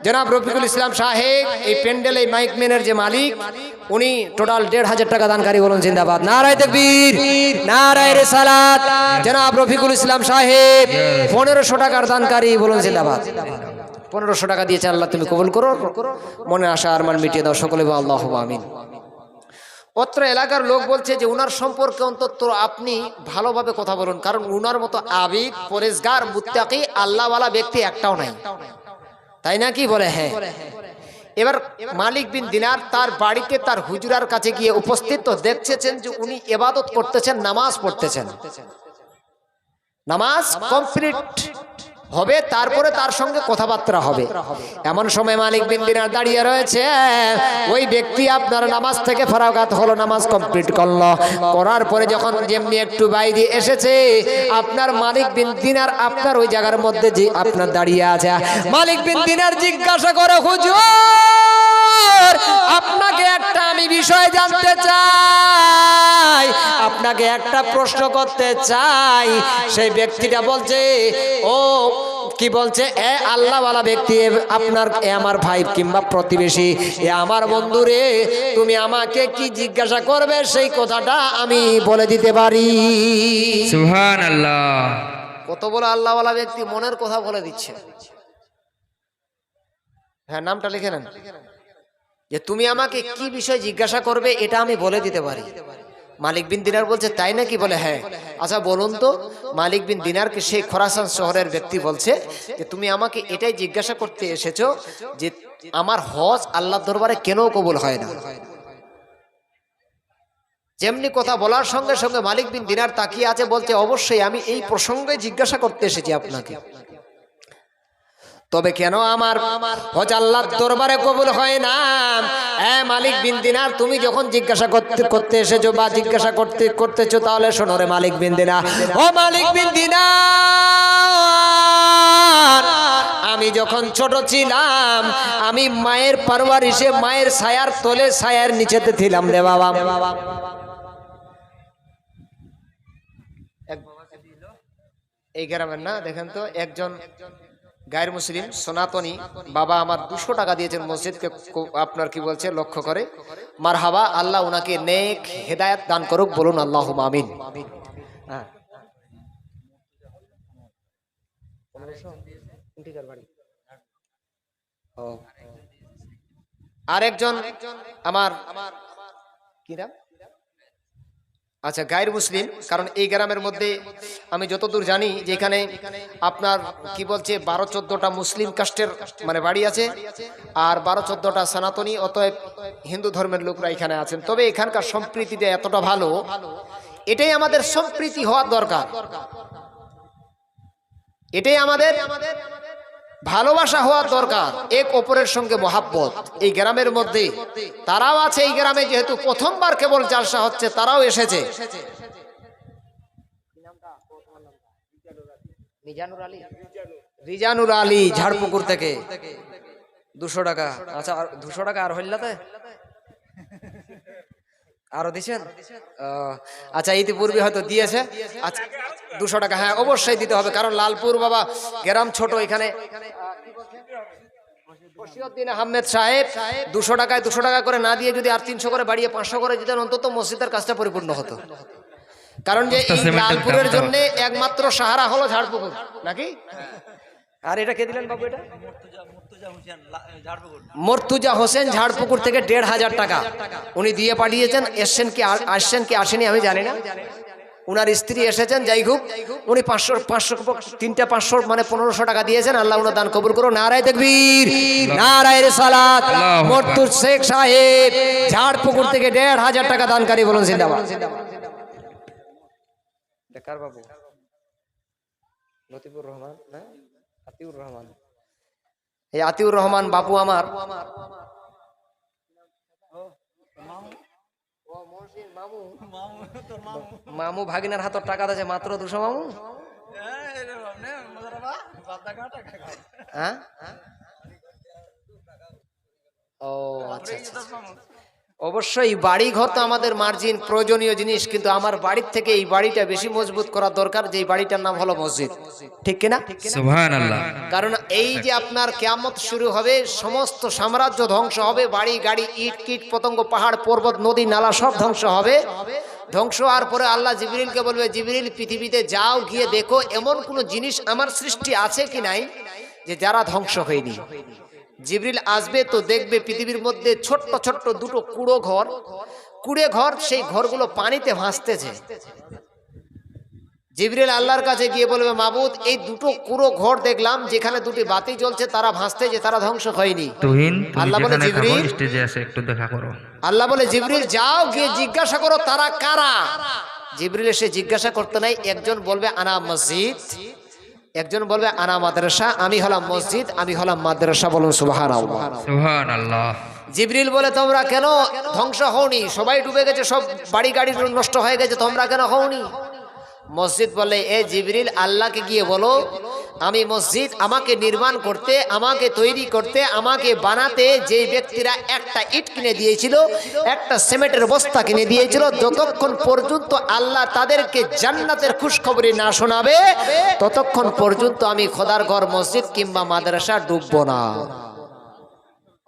জনাব রফিকুল ইসলাম সাহেব এই প্যান্ডেল এই মাইকম্যানের যে মালিক, উনি টোটাল 1,500 টাকা দানকারী, বলুন জিন্দাবাদ, নারায়ে তাকবীর, নারায়ে রিসালাত। জনাব রফিকুল ইসলাম সাহেব 1500 টাকার দানকারী, বলুন জিন্দাবাদ। 1500 টাকা দিয়েছে, আল্লাহ তুমি কবুল করো, মনে আশা আরমান মিটিয়ে দাও, সকলে বলো আল্লাহুম্মা আমিন। অত্র এলাকার লোক বলছে যে উনার সম্পর্কে অন্তত আপনি ভালোভাবে কথা বলুন, কারণ উনার মতো আবিদ, পরেজগার, মুত্তাকি, আল্লাহওয়ালা ব্যক্তি একটাও নাই, তাই না? কি বলে? হ্যাঁ। এবার মালিক বিন দিনার তার বাড়িতে তার হুজুরার কাছে গিয়ে উপস্থিত, তো দেখছেন যে উনি ইবাদত করতেছেন, নামাজ পড়তেছেন, নামাজ কমপ্লিট হবে, তারপরে তার সঙ্গে কথাবার্তা হবে। এমন সময় মালিক বিন দিনার দাঁড়িয়ে রয়েছে, ওই ব্যক্তি আপনার নামাজ থেকে ফারাগাত হলো, নামাজ কমপ্লিট করলো, করার পরে যখন যেমনি একটু বাইরে এসেছে, আপনার মালিক বিন দিনার আপনার ওই জায়গার মধ্যে যে আপনার দাঁড়িয়ে আছে, মালিক বিন দিনার জিজ্ঞাসা করে, হুজুর আপনাকে একটা আমি বিষয় জানতে চাই, আপনাকে একটা প্রশ্ন করতে চাই। সেই ব্যক্তিটা বলছে, ও কি বলছে, এ আল্লাহওয়ালা ব্যক্তি, আপনার আমার ভাই কিংবা প্রতিবেশী, এ আমার বন্ধু রে, তুমি আমাকে কি জিজ্ঞাসা করবে সেই কথাটা আমি বলে দিতে পারি। সুবহানাল্লাহ। কত বড় আল্লাহওয়ালা ব্যক্তি, মনের কথা বলে দিচ্ছে। হ্যাঁ, নামটা লিখে নেন, যে তুমি আমাকে কি বিষয় জিজ্ঞাসা করবে এটা আমি বলে দিতে পারি। মালিক বিন দিনার বলছে, তাই নাকি? বলে হ্যাঁ। আচ্ছা বলুন তো। মালিক বিন দিনারকে সেই খোরাসান শহরের ব্যক্তি বলছে যে তুমি আমাকে এটাই জিজ্ঞাসা করতে এসেছো যে আমার হজ আল্লাহর দরবারে কেন কবুল হয় না? যেমনি কথা বলার সঙ্গে সঙ্গে মালিক বিন দিনার তাকিয়ে আছে, বলছে অবশ্যই আমি এই প্রসঙ্গে জিজ্ঞাসা করতে এসেছি আপনাকে, তবে কেন আমার হজ আল্লাহর দরবারে কবুল হয় না? মালিক বিন দিনার, তুমি যখন জিজ্ঞাসা করতে এসেছো বা জিজ্ঞাসা করতেছো, তাহলে শোনো রে মালিক বিন দিনার, ও মালিক বিন দিনার, আমি যখন ছোট ছিলাম, আমি মায়ের পারওয়ারিশে, মায়ের ছায়ার তলে, ছায়ার নিচেতে ছিলাম রে বাবা। এই গ্রামের না, দেখেন তো, একজন গায়ের মুসলিম সনাতনী বাবা আমার 200 টাকা দিয়েছেন মসজিদকে, আপনার কি বলছে লক্ষ্য করে। মারহাবা, আল্লাহ ওনাকে নেক হেদায়েত দান করুক, বলুন আল্লাহুম্মা আমিন। আরেকজন আমার কি নাম, আচ্ছা গায়ের মুসলিম, কারণ এই গ্রামের মধ্যে আমি যতদূর জানি যে এখানে আপনার কি বলছে 12-14টা মুসলিম কাস্টের মানে বাড়ি আছে, আর 12-14টা সনাতনী, অতএব হিন্দু ধর্মের লোকরা এখানে আছেন। তবে এখানকার সম্প্রীতিটা এতটা ভালো, এটাই আমাদের সম্প্রীতি হওয়ার দরকার, এটাই আমাদের ভালোবাসা হওয়ার দরকার, এক অপরের সঙ্গে মহাব্বত। এই গ্রামের মধ্যে তারাও আছে, এই গ্রামে যেহেতু প্রথমবার কেবল জালসা হচ্ছে, তারাও এসেছে। রিজানুর আলী ঝাড়পুকুর থেকে 200 টাকা। আচ্ছা 200 টাকা আর হইলাতে আরো দিচ্ছেন? আচ্ছা ইতিপূর্বে হয়তো দিয়েছে। আচ্ছা 200 টাকা, হ্যাঁ অবশ্যই দিতে হবে, কারণ লালপুর বাবা গ্রাম ছোট, এখানে বশিরউদ্দিন আহমেদ সাহেব 200 টাকায় 200 টাকা করে না দিয়ে যদি আর 300 করে বাড়িয়ে 500 করে দিতেন, অন্তত মসজিদের কাজটা পরিপূর্ণ হতো। কারণ যে এই লালপুরের জন্য একমাত্র সাহারা হলো ঝাড়পুকুর, নাকি? আর এটা কে দিলেন বাবু? এটা মর্তুজা হোসেন ঝাড়পুকুর থেকে 1,500 টাকা উনি দিয়ে পাঠিয়েছেন। আসছেন কি আসেনি আমি জানি না, উনার স্ত্রী এসেছেন, যাই হোক উনি 500 তিনটা 500 মানে 1500 টাকা দিয়েছেন। আল্লাহ উনার দান কবুল করো। নারায়ে তাকবীর, নারায়ে রিসালাত। মর্তুজ শেখ সাহেব ঝাড়পুকুর থেকে 1500 টাকা দানকারী, বলুন জিন্দাবাদ। বেকার বাবু লতিফুর রহমান না আতিউর রহমান, এই আতিউর রহমান বাপু আমার মামু ভাগিনার হাতত টাকা আছে মাত্র 200 মামু। হ্যাঁ ও আচ্ছা আচ্ছা। অবশ্যই বাড়ি ঘর তো আমাদের মার্জিন প্রয়োজনীয় জিনিস, কিন্তু আমার বাড়ির থেকে এই বাড়িটা বেশি মজবুত করা দরকার, যে বাড়িটার নাম হলো মসজিদ, ঠিক কিনা? সুবহানাল্লাহ। কারণ এই যে আপনার কিয়ামত শুরু হবে, সমস্ত সাম্রাজ্য ধ্বংস হবে, বাড়ি গাড়ি ইট কীট পতঙ্গ পাহাড় পর্বত নদী নালা সব ধ্বংস হবে। ধ্বংস হওয়ার পরে আল্লাহ জিবরিলকে বলবে, জিবরিল পৃথিবীতে যাও, গিয়ে দেখো এমন কোনো জিনিস আমার সৃষ্টি আছে কি নাই যে যারা ধ্বংস হয়নি। জিবরিল আসবে তো দেখবে পৃথিবীর মধ্যে ছোট্ট ছোট্ট দুটো কুড়ে ঘর, সেই ঘরগুলো পানিতে ভাসতেছে। জিবরিল আল্লাহর কাছে গিয়ে বলবে, মাবুদ এই দুটো কুড়ো ঘর দেখলাম, যেখানে দুটি বাতি জ্বলছে, তারা ভাসতেছে, তারা ধ্বংস হয়নি। আল্লাহ বলে জিবরিল স্টেজে এসে একটু দেখা করো। আল্লাহ বলে জিবরিল যাও, গিয়ে জিজ্ঞাসা করো তারা কারা। জিবরিল এসে জিজ্ঞাসা করতে নাই, একজন বলবে আনা মসজিদ, একজন বলবে আনা মাদ্রাসা, আমি হলাম মসজিদ, আমি হলাম মাদ্রাসা, বলুন সুবহানাল্লাহ। সুবহানাল্লাহ। জিবরিল বলে তোমরা কেন ধ্বংস হওনি? সবাই ডুবে গেছে, সব বাড়ি গাড়ি নষ্ট হয়ে গেছে, তোমরা কেন হওনি? মসজিদ বলে, এ জিবরিল আল্লাহকে গিয়ে বলো আমি মসজিদ আমাকে নির্মাণ করতে, আমাকে তৈরি করতে, আমাকে বানাতে যে ব্যক্তিরা একটা ইট কিনে দিয়েছিল, একটা সিমেন্টের বস্তা কিনে দিয়েছিল, যতক্ষণ পর্যন্ত আল্লাহ তাদেরকে জান্নাতের খুশখবরি না শোনাবে, ততক্ষণ পর্যন্ত আমি খোদার ঘর মসজিদ কিংবা মাদ্রাসা ডুববো না।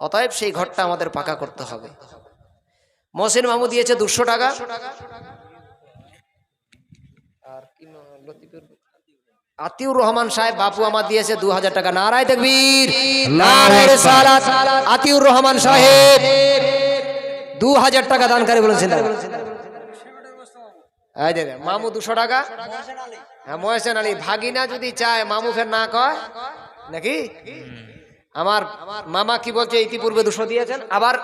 অতএব সেই ঘরটা আমাদের পাকা করতে হবে। মহসিন মামু দিয়েছে 200 টাকা, আতিউর রহমান সাহেব বাপু আমার দিয়েছে 2000 টাকা। নারায়ে তাকবীর, নারায়ে রিসালাত। আতিউর রহমান সাহেব 2000 টাকা দানকারী, বলেছেন। এই দে মামু 200 টাকা। হ্যাঁ মহসেন আলী ভাগিনা যদি চায় মামু ফের না কয় নাকি? আমার মামা কি বলছে, ইতিপূর্বে 200 দিয়েছেন, আবার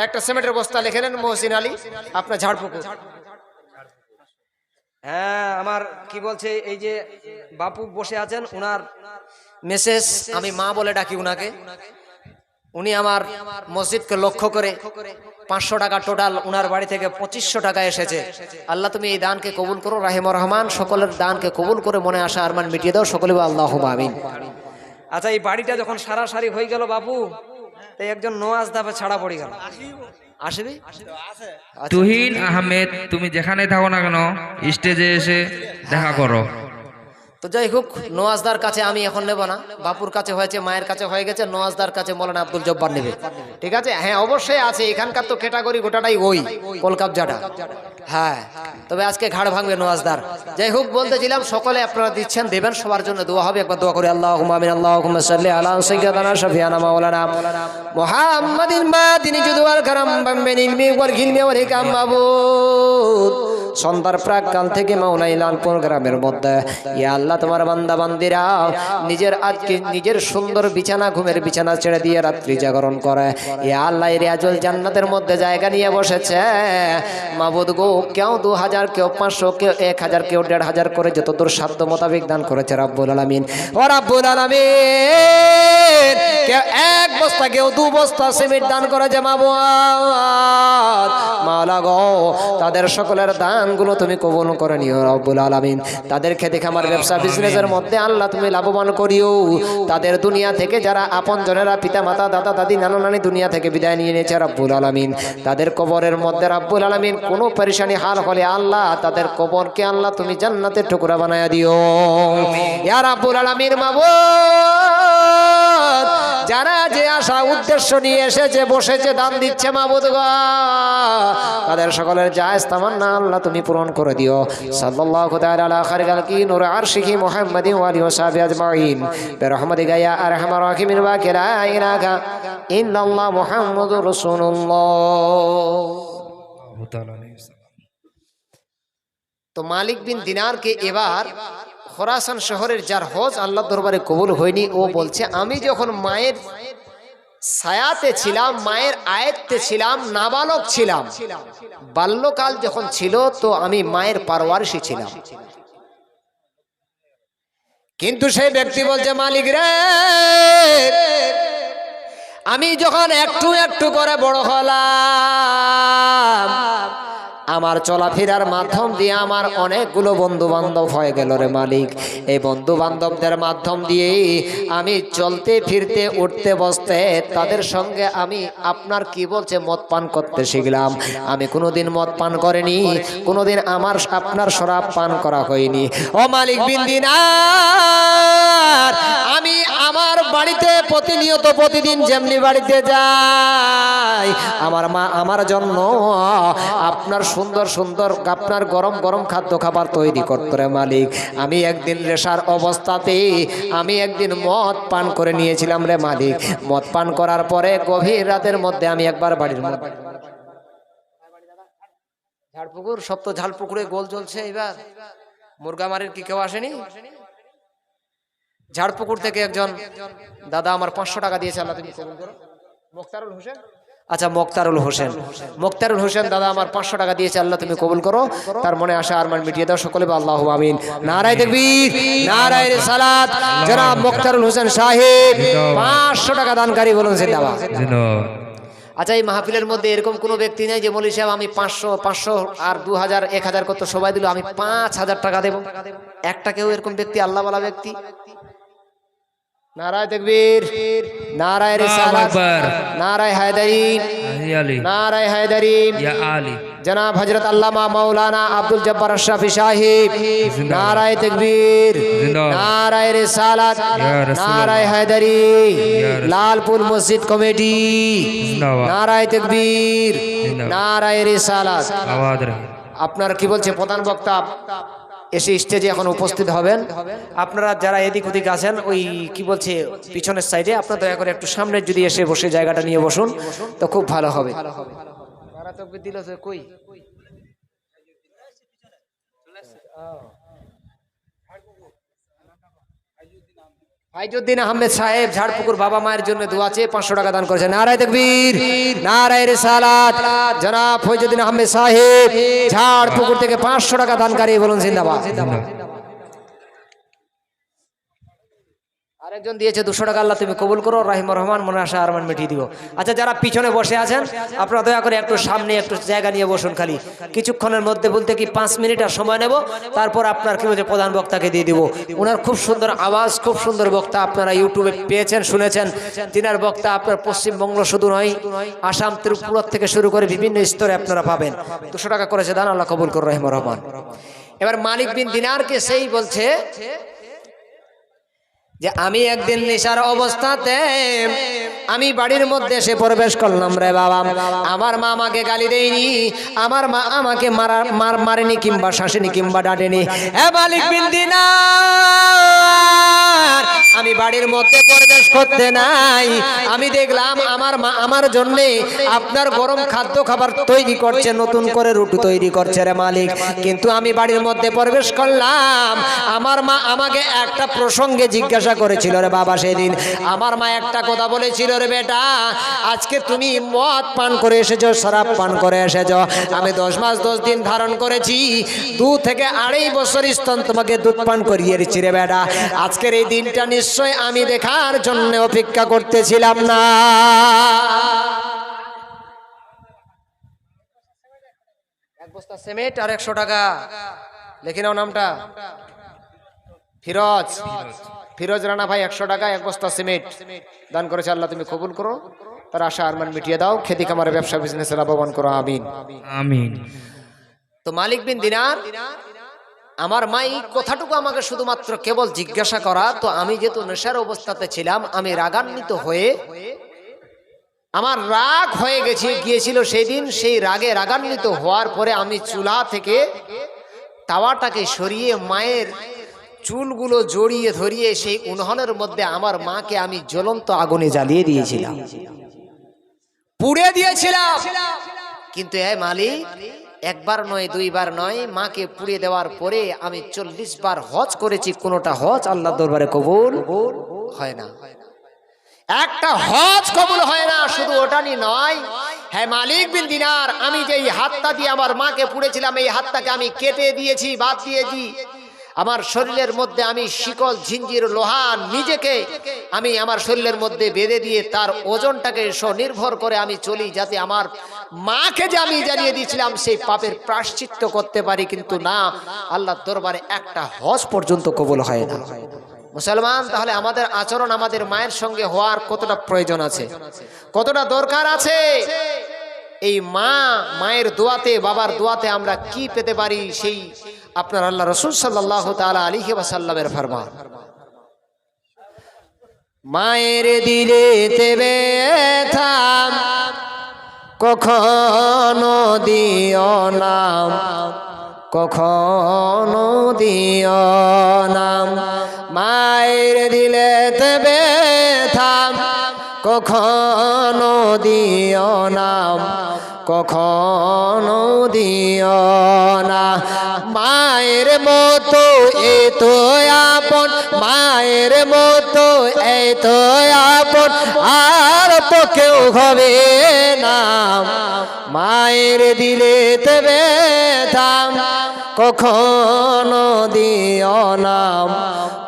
একটা সিমেন্টের বস্তা লিখে নেন মহসিন আলী, আপনার ঝাড়পুকুর। হ্যাঁ আমার কি বলছে, এই যে বাপু বসে আছেন, উনার মেসেজ, আমি মা বলে ডাকি উনাকে, উনি আমার মসজিদকে লক্ষ্য করে 500 টাকা টোটাল উনার বাড়ি থেকে 2500 টাকা এসেছে। আল্লাহ তুমি এই দানকে কবুল করো, রাহিমুর রহমান সকলের দানকে কবুল করে মনে আসা আরমান মিটিয়ে দাও, সকলে আল্লাহুম্মা আমিন। আচ্ছা এই বাড়িটা যখন সারাসারি হয়ে গেল বাপু, তাই একজন নোয়াজ দাফে ছাড়া পড়ে গেল, আসবি? তুহিন আহমেদ, তুমি যেখানে থাকো না কেন স্টেজে এসে দেখা করো। তো যাই হোক, নোয়াজদার কাছে আমি এখন নেব না, বাপুর কাছে হয়েছে, মায়ের কাছে হয়ে গেছে, নোয়াজদার কাছে মৌলানা আব্দুল জব্বার নেবে, ঠিক আছে? হ্যাঁ অবশ্যই আছে, এখানকার তো ক্যাটাগরি গোটাটাই ওই কলকাবজাটা। হ্যাঁ তবে আজকে ঘাড় ভাঙবে নোয়াজদার। যাই হোক বলতেছিলাম, সকলে আপনারা দিচ্ছেন, দেবেন, সবার জন্য দোয়া হবে। একবার দোয়া করি, আল্লাহুম্মা আমিন, আল্লাহুম্মা সাল্লি আলা সাইয়্যিদানা শাফিয়ানা মাওলানা মুহাম্মাদিন মাদিনি জুদওয়াল কারাম বাম্বিন ইলমি ওয়াল গিলমি ওয়াল হিকাম মাবুদ। সন্ধ্যার প্রাককাল থেকে মাওলাই লালপুর গ্রামের মধ্যে, ইয়া আল্লাহ তোমার বান্দা বান্দিরা নিজের আজকে নিজের সুন্দর বিছানা, ঘুমের বিছানা ছেড়ে দিয়ে রাত্রি জাগরণ করে, ইয়া আল্লাহ রিয়াজুল জান্নাতের মধ্যে জায়গা নিয়ে বসেছে। মাবুদ গো, কেউ 2000, কেউ 500, কেউ 1000, কেউ 1500 করে যত দূর সাধ্য মোতাবেক দান করেছে রব্বুল আলামিন। ও রব্বুল আলামিন, কেউ 1 বস্তা, কেউ 2 বস্তা সিমেন্ট দান করেছে মাবুদ। মাওলা গো, তাদের সকলের দানগুলো তুমি কবুল করে নিও রব্বুল আলামিন। তাদেরকে দেখে আমার ব্যবসা বিজনেসের মধ্যে আল্লাহ তুমি লাভবান করিও। তাদের দুনিয়া থেকে যারা আপনজনেরা, পিতা মাতা, দাদা দাদি, নানা নানি দুনিয়া থেকে বিদায় নিয়ে নিয়েছে রব্বুল আলামিন, তাদের কবরের মধ্যে রব্বুল আলামিন কোনো পরেশানি হাল হলে আল্লাহ তাদের কবরকে আল্লাহ তুমি জান্নাতের টুকরা বানায়া দিও ইয়া রব্বুল আলামিন। মাবুদ, যারা যে আশা উদ্দেশ্য নিয়ে এসেছে, বসেছে, দান দিচ্ছে মাবুদ গো, তাদের সকলের জায়েজ তামান্না আল্লাহ তুমি পূরণ করে দিও। সাল্লাল্লাহু তাআলা আলা খায়রিল কি নূর আরশিহি মুহাম্মাদিন ওয়া আলিহি ওয়া সাহবিহি আজমাইন বিরহমাতিকা ইয়া আরহামার রাহিমিন ওয়া লা ইলাহা ইল্লাল্লাহ মুহাম্মাদুর রাসূলুল্লাহ। তো তো মালিক বিন দিনারকে এবার খোরাসান শহরের যার হজ আল্লাহ দরবারে কবুল হয়নি, ও বলছে আমি যখন মায়ের ছায়াতে ছিলাম, মায়ের আয়ত্তে ছিলাম, নাবালক ছিলাম, বাল্যকাল যখন ছিল তো আমি মায়ের পারওয়ারিশি ছিলাম। কিন্তু সেই ব্যক্তি বলছে মালিক রে, আমি যখন একটু একটু করে বড় হলাম, আমার চলাফেরার মাধ্যম দিয়ে আমার অনেকগুলো বন্ধু বান্ধব হয়ে গেল রে মালিক। এই বন্ধু বান্ধবদের মাধ্যম দিয়ে আমি চলতে ফিরতে উঠতে বসতে তাদের সঙ্গে আমি আপনার কি বলছে মদ পান করতে শিখলাম। আমি কোনোদিন মদ পান করিনি, কোনোদিন আপনার শরাব পান করা হয়নি। ও মালিক বিন দিনার, আমি আমার বাড়িতে প্রতিনিয়ত প্রতিদিন যেমনি বাড়িতে যাই, আমার মা আমার জন্য আপনার সুন্দর সুন্দর আপনার গরম গরম খাদ্য খাবার তৈরি করতো রে মালিক। আমি একদিন নেশার অবস্থাতে আমি একদিন মদ পান করে নিয়েছিলাম রে মালিক। মদ পান করার পরে গভীর রাতের মধ্যে আমি একবার বাড়ির মধ্যে ঝাড়পুকুর, সব তো ঝাড়পুকুরে গোল চলছে। এবার মুরগামারির কি কেউ আসেনি? ঝাড়পুকুর থেকে একজন দাদা আমার 500 টাকা দিয়েছে, আল্লাহ তুমি কবুল করো। মুক্তারুল হোসেন, আচ্ছা মুক্তারুল হোসেন, মুক্তারুল হোসেন দাদা আমার 500 টাকা দিয়েছে, আল্লাহ তুমি কবুল করো। তার মনে আশা আরমান মিটিয়ে দাও, সকলে বলো আল্লাহু আমিন। নারায়ে তাকবীর, নারায়ে রিসালাত। জনাব মুক্তারুল হোসেন সাহেব 500 টাকা দানকারী, বলুন জিন্দাবাদ। আচ্ছা, এই মাহফিলের মধ্যে এরকম কোনো ব্যক্তি নেই যে মৌলভী সাহেব আমি 500 আর 2000 1000 কত সবাই দিল, আমি 5000 টাকা দেব? একটা কেউ এরকম ব্যক্তি, আল্লাহওয়ালা ব্যক্তি? নারায়ে তাকবীর, নারায়ে রিসালাত, নারায়ে হায়দারি, নারায়ে হায়দারি। জনাব হযরত আল্লামা মাওলানা আব্দুল জব্বার আশরাফি সাহেব, নারায়ে তাকবীর, নারায়ে রিসালাত, নারায়ে হায়দারি। লালপুর মসজিদ কমিটি, নারায়ে তাকবীর, নারায়ে রিসালাত। আপনার কি বলছে প্রধান বক্তা এসে স্টেজে এখন উপস্থিত হবেন। আপনারা যারা এদিক ওদিক আছেন ওই কি বলছে পিছনের সাইডে, আপনারা দয়া করে একটু সামনে যদি এসে বসে জায়গাটা নিয়ে বসুন তো খুব ভালো হবে। ফাইজউদ্দিন আহমেদ সাহেব ঝাড়পুকুর বাবা মায়ের জন্য দোয়া চেয়ে 500 টাকা দান করেছেন। নারায়ে তাকবীর, নারায়ে রিসালাত। জনাব ফাইজউদ্দিন আহমেদ সাহেব ঝাড়পুকুর থেকে 500 টাকা দানকারী, বলুন জিন্দাবাদ। আরেকজন দিয়েছে 200 টাকা, আল্লাহ তুমি কবুল করো। রাহিমুর রহমান, মনে আশা আরমান মিটিয়ে দিও। আচ্ছা, যারা পিছনে বসে আছেন আপনারা দয়া করে একটু সামনে একটু জায়গা নিয়ে বসুন। খালি কিছুক্ষণের মধ্যে বলতে কি 5 মিনিট আর সময় নেব, তারপর আপনার কি বলছে প্রধান বক্তাকে দিয়ে দিব। ওনার খুব সুন্দর আওয়াজ, খুব সুন্দর বক্তা, আপনারা ইউটিউবে পেয়েছেন, শুনেছেন। তিনার বক্তা আপনার পশ্চিমবঙ্গ শুধু নয়, আসাম ত্রিপুরা থেকে শুরু করে বিভিন্ন স্তরে আপনারা পাবেন। 200 টাকা করেছে দান, আল্লাহ কবুল করো রাহিমুর রহমান। এবার মালিক বিন দিনারকে সেই বলছে যে আমি একদিন নেশার অবস্থাতে আমি বাড়ির মধ্যে এসে প্রবেশ করলাম রে বাবা। আমার মা আমাকে গালি দেয়নি, আমার মা আমাকে মারেনি কিংবা শাসেনি কিংবা ডাঁটেনি। হে মালিক বিন দিনার, আমি বাড়ির মধ্যে প্রবেশ করতে নাই, আমি দেখলাম আমার মা আমার জন্য আপনার গরম খাদ্য খাবার তৈরি করছে, নতুন করে রুটি তৈরি করছে রে মালিক। কিন্তু আমি বাড়ির মধ্যে প্রবেশ করলাম, আমার মা আমাকে একটা প্রসঙ্গে জিজ্ঞাসা করেছিল রে বাবা। সেদিন আমার মা একটা কথা বলেছিল, রে বেটা আজকে তুমি মদ পান করে এসেছো, শরাব পান করে এসেছো। আমি 10 মাস 10 দিন ধারণ করেছি, 2 থেকে 2.5 বছর স্তন তোমাকে দুধ পান করিয়ে দিচ্ছি রে বেটা। আজকের এই দিনটা নিশ্চয় আমি দেখার জন্য অপেক্ষা করতেছিলাম না। এক বস্তা সিমেন্ট আর 100 টাকা লিখে নাও নামটা। ফিরোজ রানা ভাই 100 টাকা 1 বস্তা সিমেন্ট দান করেছে, আল্লাহ তুমি কবুল করো, তার আশা আরমান মিটিয়ে দাও, খেতি খামারে ব্যবসা বিজনেসে লাভবান করো, আমিন আমিন। তো মালিক বিন দিনার, আমার মা এই কথাটুকু আমাকে শুধুমাত্র কেবল জিজ্ঞাসা করা, তো আমি যেহেতু নেশার অবস্থাতে ছিলাম, আমি রাগান্বিত হয়ে আমার রাগ হয়ে গিয়েছিল সেই দিন। সেই রাগে রাগান্বিত হওয়ার পরে আমি চুলা থেকে তাওয়াটাকে সরিয়ে মায়ের চুলগুলো জড়িয়ে ধরিয়ে সেই উনুনের মধ্যে আমার মাকে আমি জ্বলন্ত আগুনে জ্বালিয়ে দিয়েছিলাম, পুড়ে দিয়েছিলাম। কিন্তু এ মালিক, একবার নয়, দুইবার নয়, মাকে পুড়িয়ে দেওয়ার পরে আমি 40 বার হজ করেছি, কোনোটা হজ আল্লাহর দরবারে কবুল হয় না। একটা হজ কবুল হয় না। শুধু ওটাই নয়, হ্যাঁ মালিক বিন দিনার, আমি যে এই হাতটা দিয়ে আমার মাকে পুড়েছিলাম, এই হাতটাকে আমি কেটে দিয়েছি, বাদ দিয়েছি। আমার শরীরের মধ্যে আমি শিকল, ঝিঞ্জির, লোহা নিজেকে আমি আমার শরীরের মধ্যে বেঁধে দিয়ে তার ওজনটাকে স্বনির্ভর করে আমি চলি, যাতে আমার মাকে যে আমি জ্বালিয়ে দিয়েছিলাম সেই পাপের প্রায়শ্চিত্ত করতে পারি। কিন্তু না, আল্লাহর দরবারে একটা হজ পর্যন্ত কবুল হয় না। মুসলমান, তাহলে আমাদের আচরণ আমাদের মায়ের সঙ্গে হওয়ার কতটা প্রয়োজন আছে, কতটা দরকার আছে। এই মায়ের দোয়াতে, বাবার দোয়াতে আমরা কি পেতে পারি, সেই আপনার আল্লাহ রাসূল সাল্লাল্লাহু তাআলা আলাইহি ওয়াসাল্লামের ফরমান। মায়ের দিলেতে ব্যথা কখনো দিও না, কখনো দিও না। মায়ের দিলেতে ব্যথা কখনো দিও না, কখনো দিও না। মায়ের মতো এত আপন, মায়ের মতো এত আপন আর তো কেউ হবে না। মায়ের দিলেতে ব্যথা কখনো দিও না,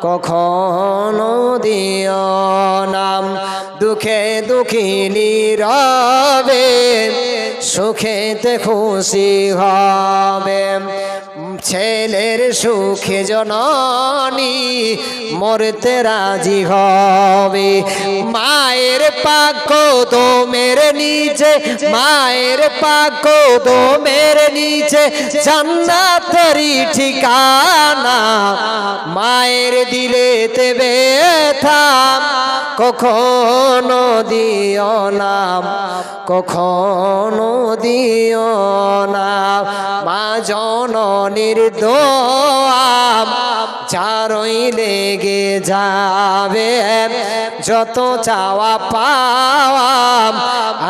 কখনো দিও না। দুঃখে দুঃখী নীরবে, সুখেতে খুশি হবে। ছেলের সুখে জননী মরতে রাজি হবে। মায়ের পাক কদমের নিচে, মায়ের পাক কদমের নিচে জান্নাতেরই ঠিকানা। মায়ের দিলেতে ব্যথা কখনো দিও না, কখনো দিও না। মা জননীর দোয়া চারই লেগে যাবে, যত চাওয়া পাওয়া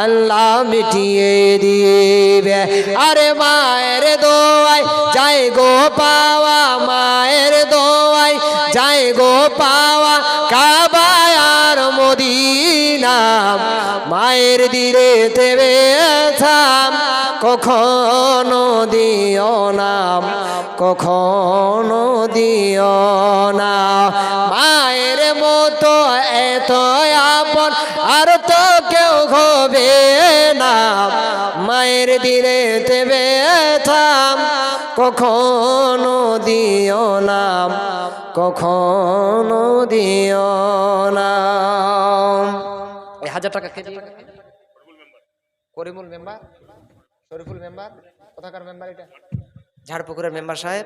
আল্লাহ মিটিয়ে দিবে। আরে মায়ের দোয়ায় যাই গো পাওয়া, মায়ের দোয়ায় যাই গো পাওয়া, কাবা আর মদিনা। মায়ের দিলেতে ব্যথা কখনো দিও না, কখনো দিও না। মায়ের মতো এত আপন আর তো কেউ হবে না। মায়ের দিলেতে ব্যথা কখনো দিও না, কখনো দিও না। 1000 টাকা কে দিয়ে? করিমুল মেম্বার, শরীফুল মেম্বার, কোথাকার মেম্বার এটা? ঝাড়পুকুরের মেম্বার সাহেব।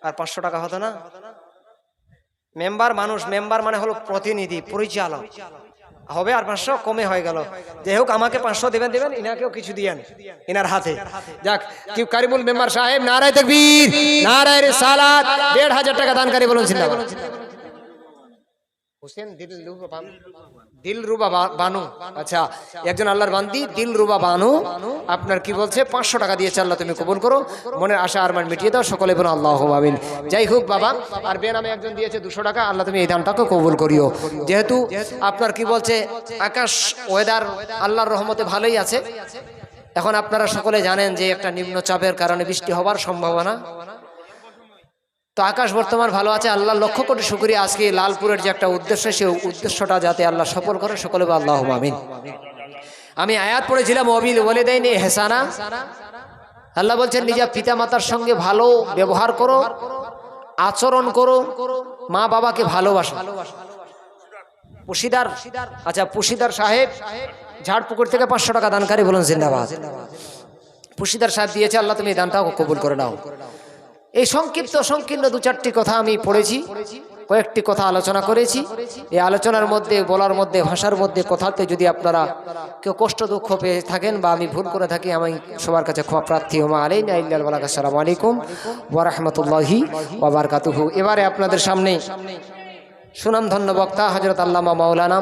আর 500 টাকা হতো না? মেম্বার মানুষ, মেম্বার মানে হলো প্রতিনিধি, পরিচালক হবে। আর 500 কমে হয়ে গেল। যাই হোক, আমাকে 500 দেবেন, দেবেন, ইনাকেও কিছু দিয়েন ইনার হাতে। যাক, কি করিমুল মেম্বার সাহেব, নারায়ে তাকবীর, নারায়ে রিসালাত। 1500 টাকা দানকারী বলুন জিন্দাবাদ। হোসেন দিলরুবা বানু, আচ্ছা, একজন আল্লাহর বান্দি দিলরুবা বানু আপনার কি বলছে, 500 টাকা দিয়েছে। আল্লাহ তুমি কবুল করো, মনের আশা আরমান মিটিয়ে দাও, সকলে বলো আল্লাহু আমিন। যাই হোক বাবা, আর বেনামে একজন দিয়েছে 200 টাকা। আল্লাহ তুমি এই দানটাকে কবুল করিও। যেহেতু আপনার কি বলছে, আকাশ ওয়েদার আল্লাহর রহমতে ভালোই আছে। এখন আপনারা সকলে জানেন যে একটা নিম্নচাপের কারণে বৃষ্টি হওয়ার সম্ভাবনা। তো আকাশ বর্তমান ভালো আছে, আল্লাহ লক্ষ কোটি শুকরিয়া। আজকে লালপুরের যে একটা উদ্দেশ্য, সেই উদ্দেশ্যটা যাতে আল্লাহ সফল করে, সকলে বলো আল্লাহুম্মা আমিন। আমি আয়াত পড়েছিলাম, ওয়াবিল ওয়ালিদাইনি ইহসানা। আল্লাহ বলছেন নিজের পিতা মাতার সঙ্গে ভালো ব্যবহার করো, আচরণ করো, মা বাবাকে ভালোবাসো। পুশিদার, আচ্ছা পুশিদার সাহেব ঝাড়পুকুর থেকে 500 টাকা দানকারী বলুন জিন্দাবাদ। পুশিদার সাহেব দিয়েছে, আল্লাহ তুমি এই দানটাও কবুল করে নাও। এই সংকীর্ণ 2-4টি কথা আমি পড়েছি, কয়েকটি কথা আলোচনা করেছি। এই আলোচনার মধ্যে, বলার মধ্যে, ভাষার মধ্যে, কথাতে যদি আপনারা কেউ কষ্ট দুঃখ পেয়ে থাকেন বা আমি ভুল করে থাকি, আমি সবার কাছে ক্ষমা প্রার্থী। ওমা আলাইনা ইল্লাল বালাগ। আসসালামু আলাইকুম ওয়া রাহমাতুল্লাহি ওয়া বারাকাতুহু। এবারে আপনাদের সামনে সুনামধন্য বক্তা হযরত আল্লামা মাওলানা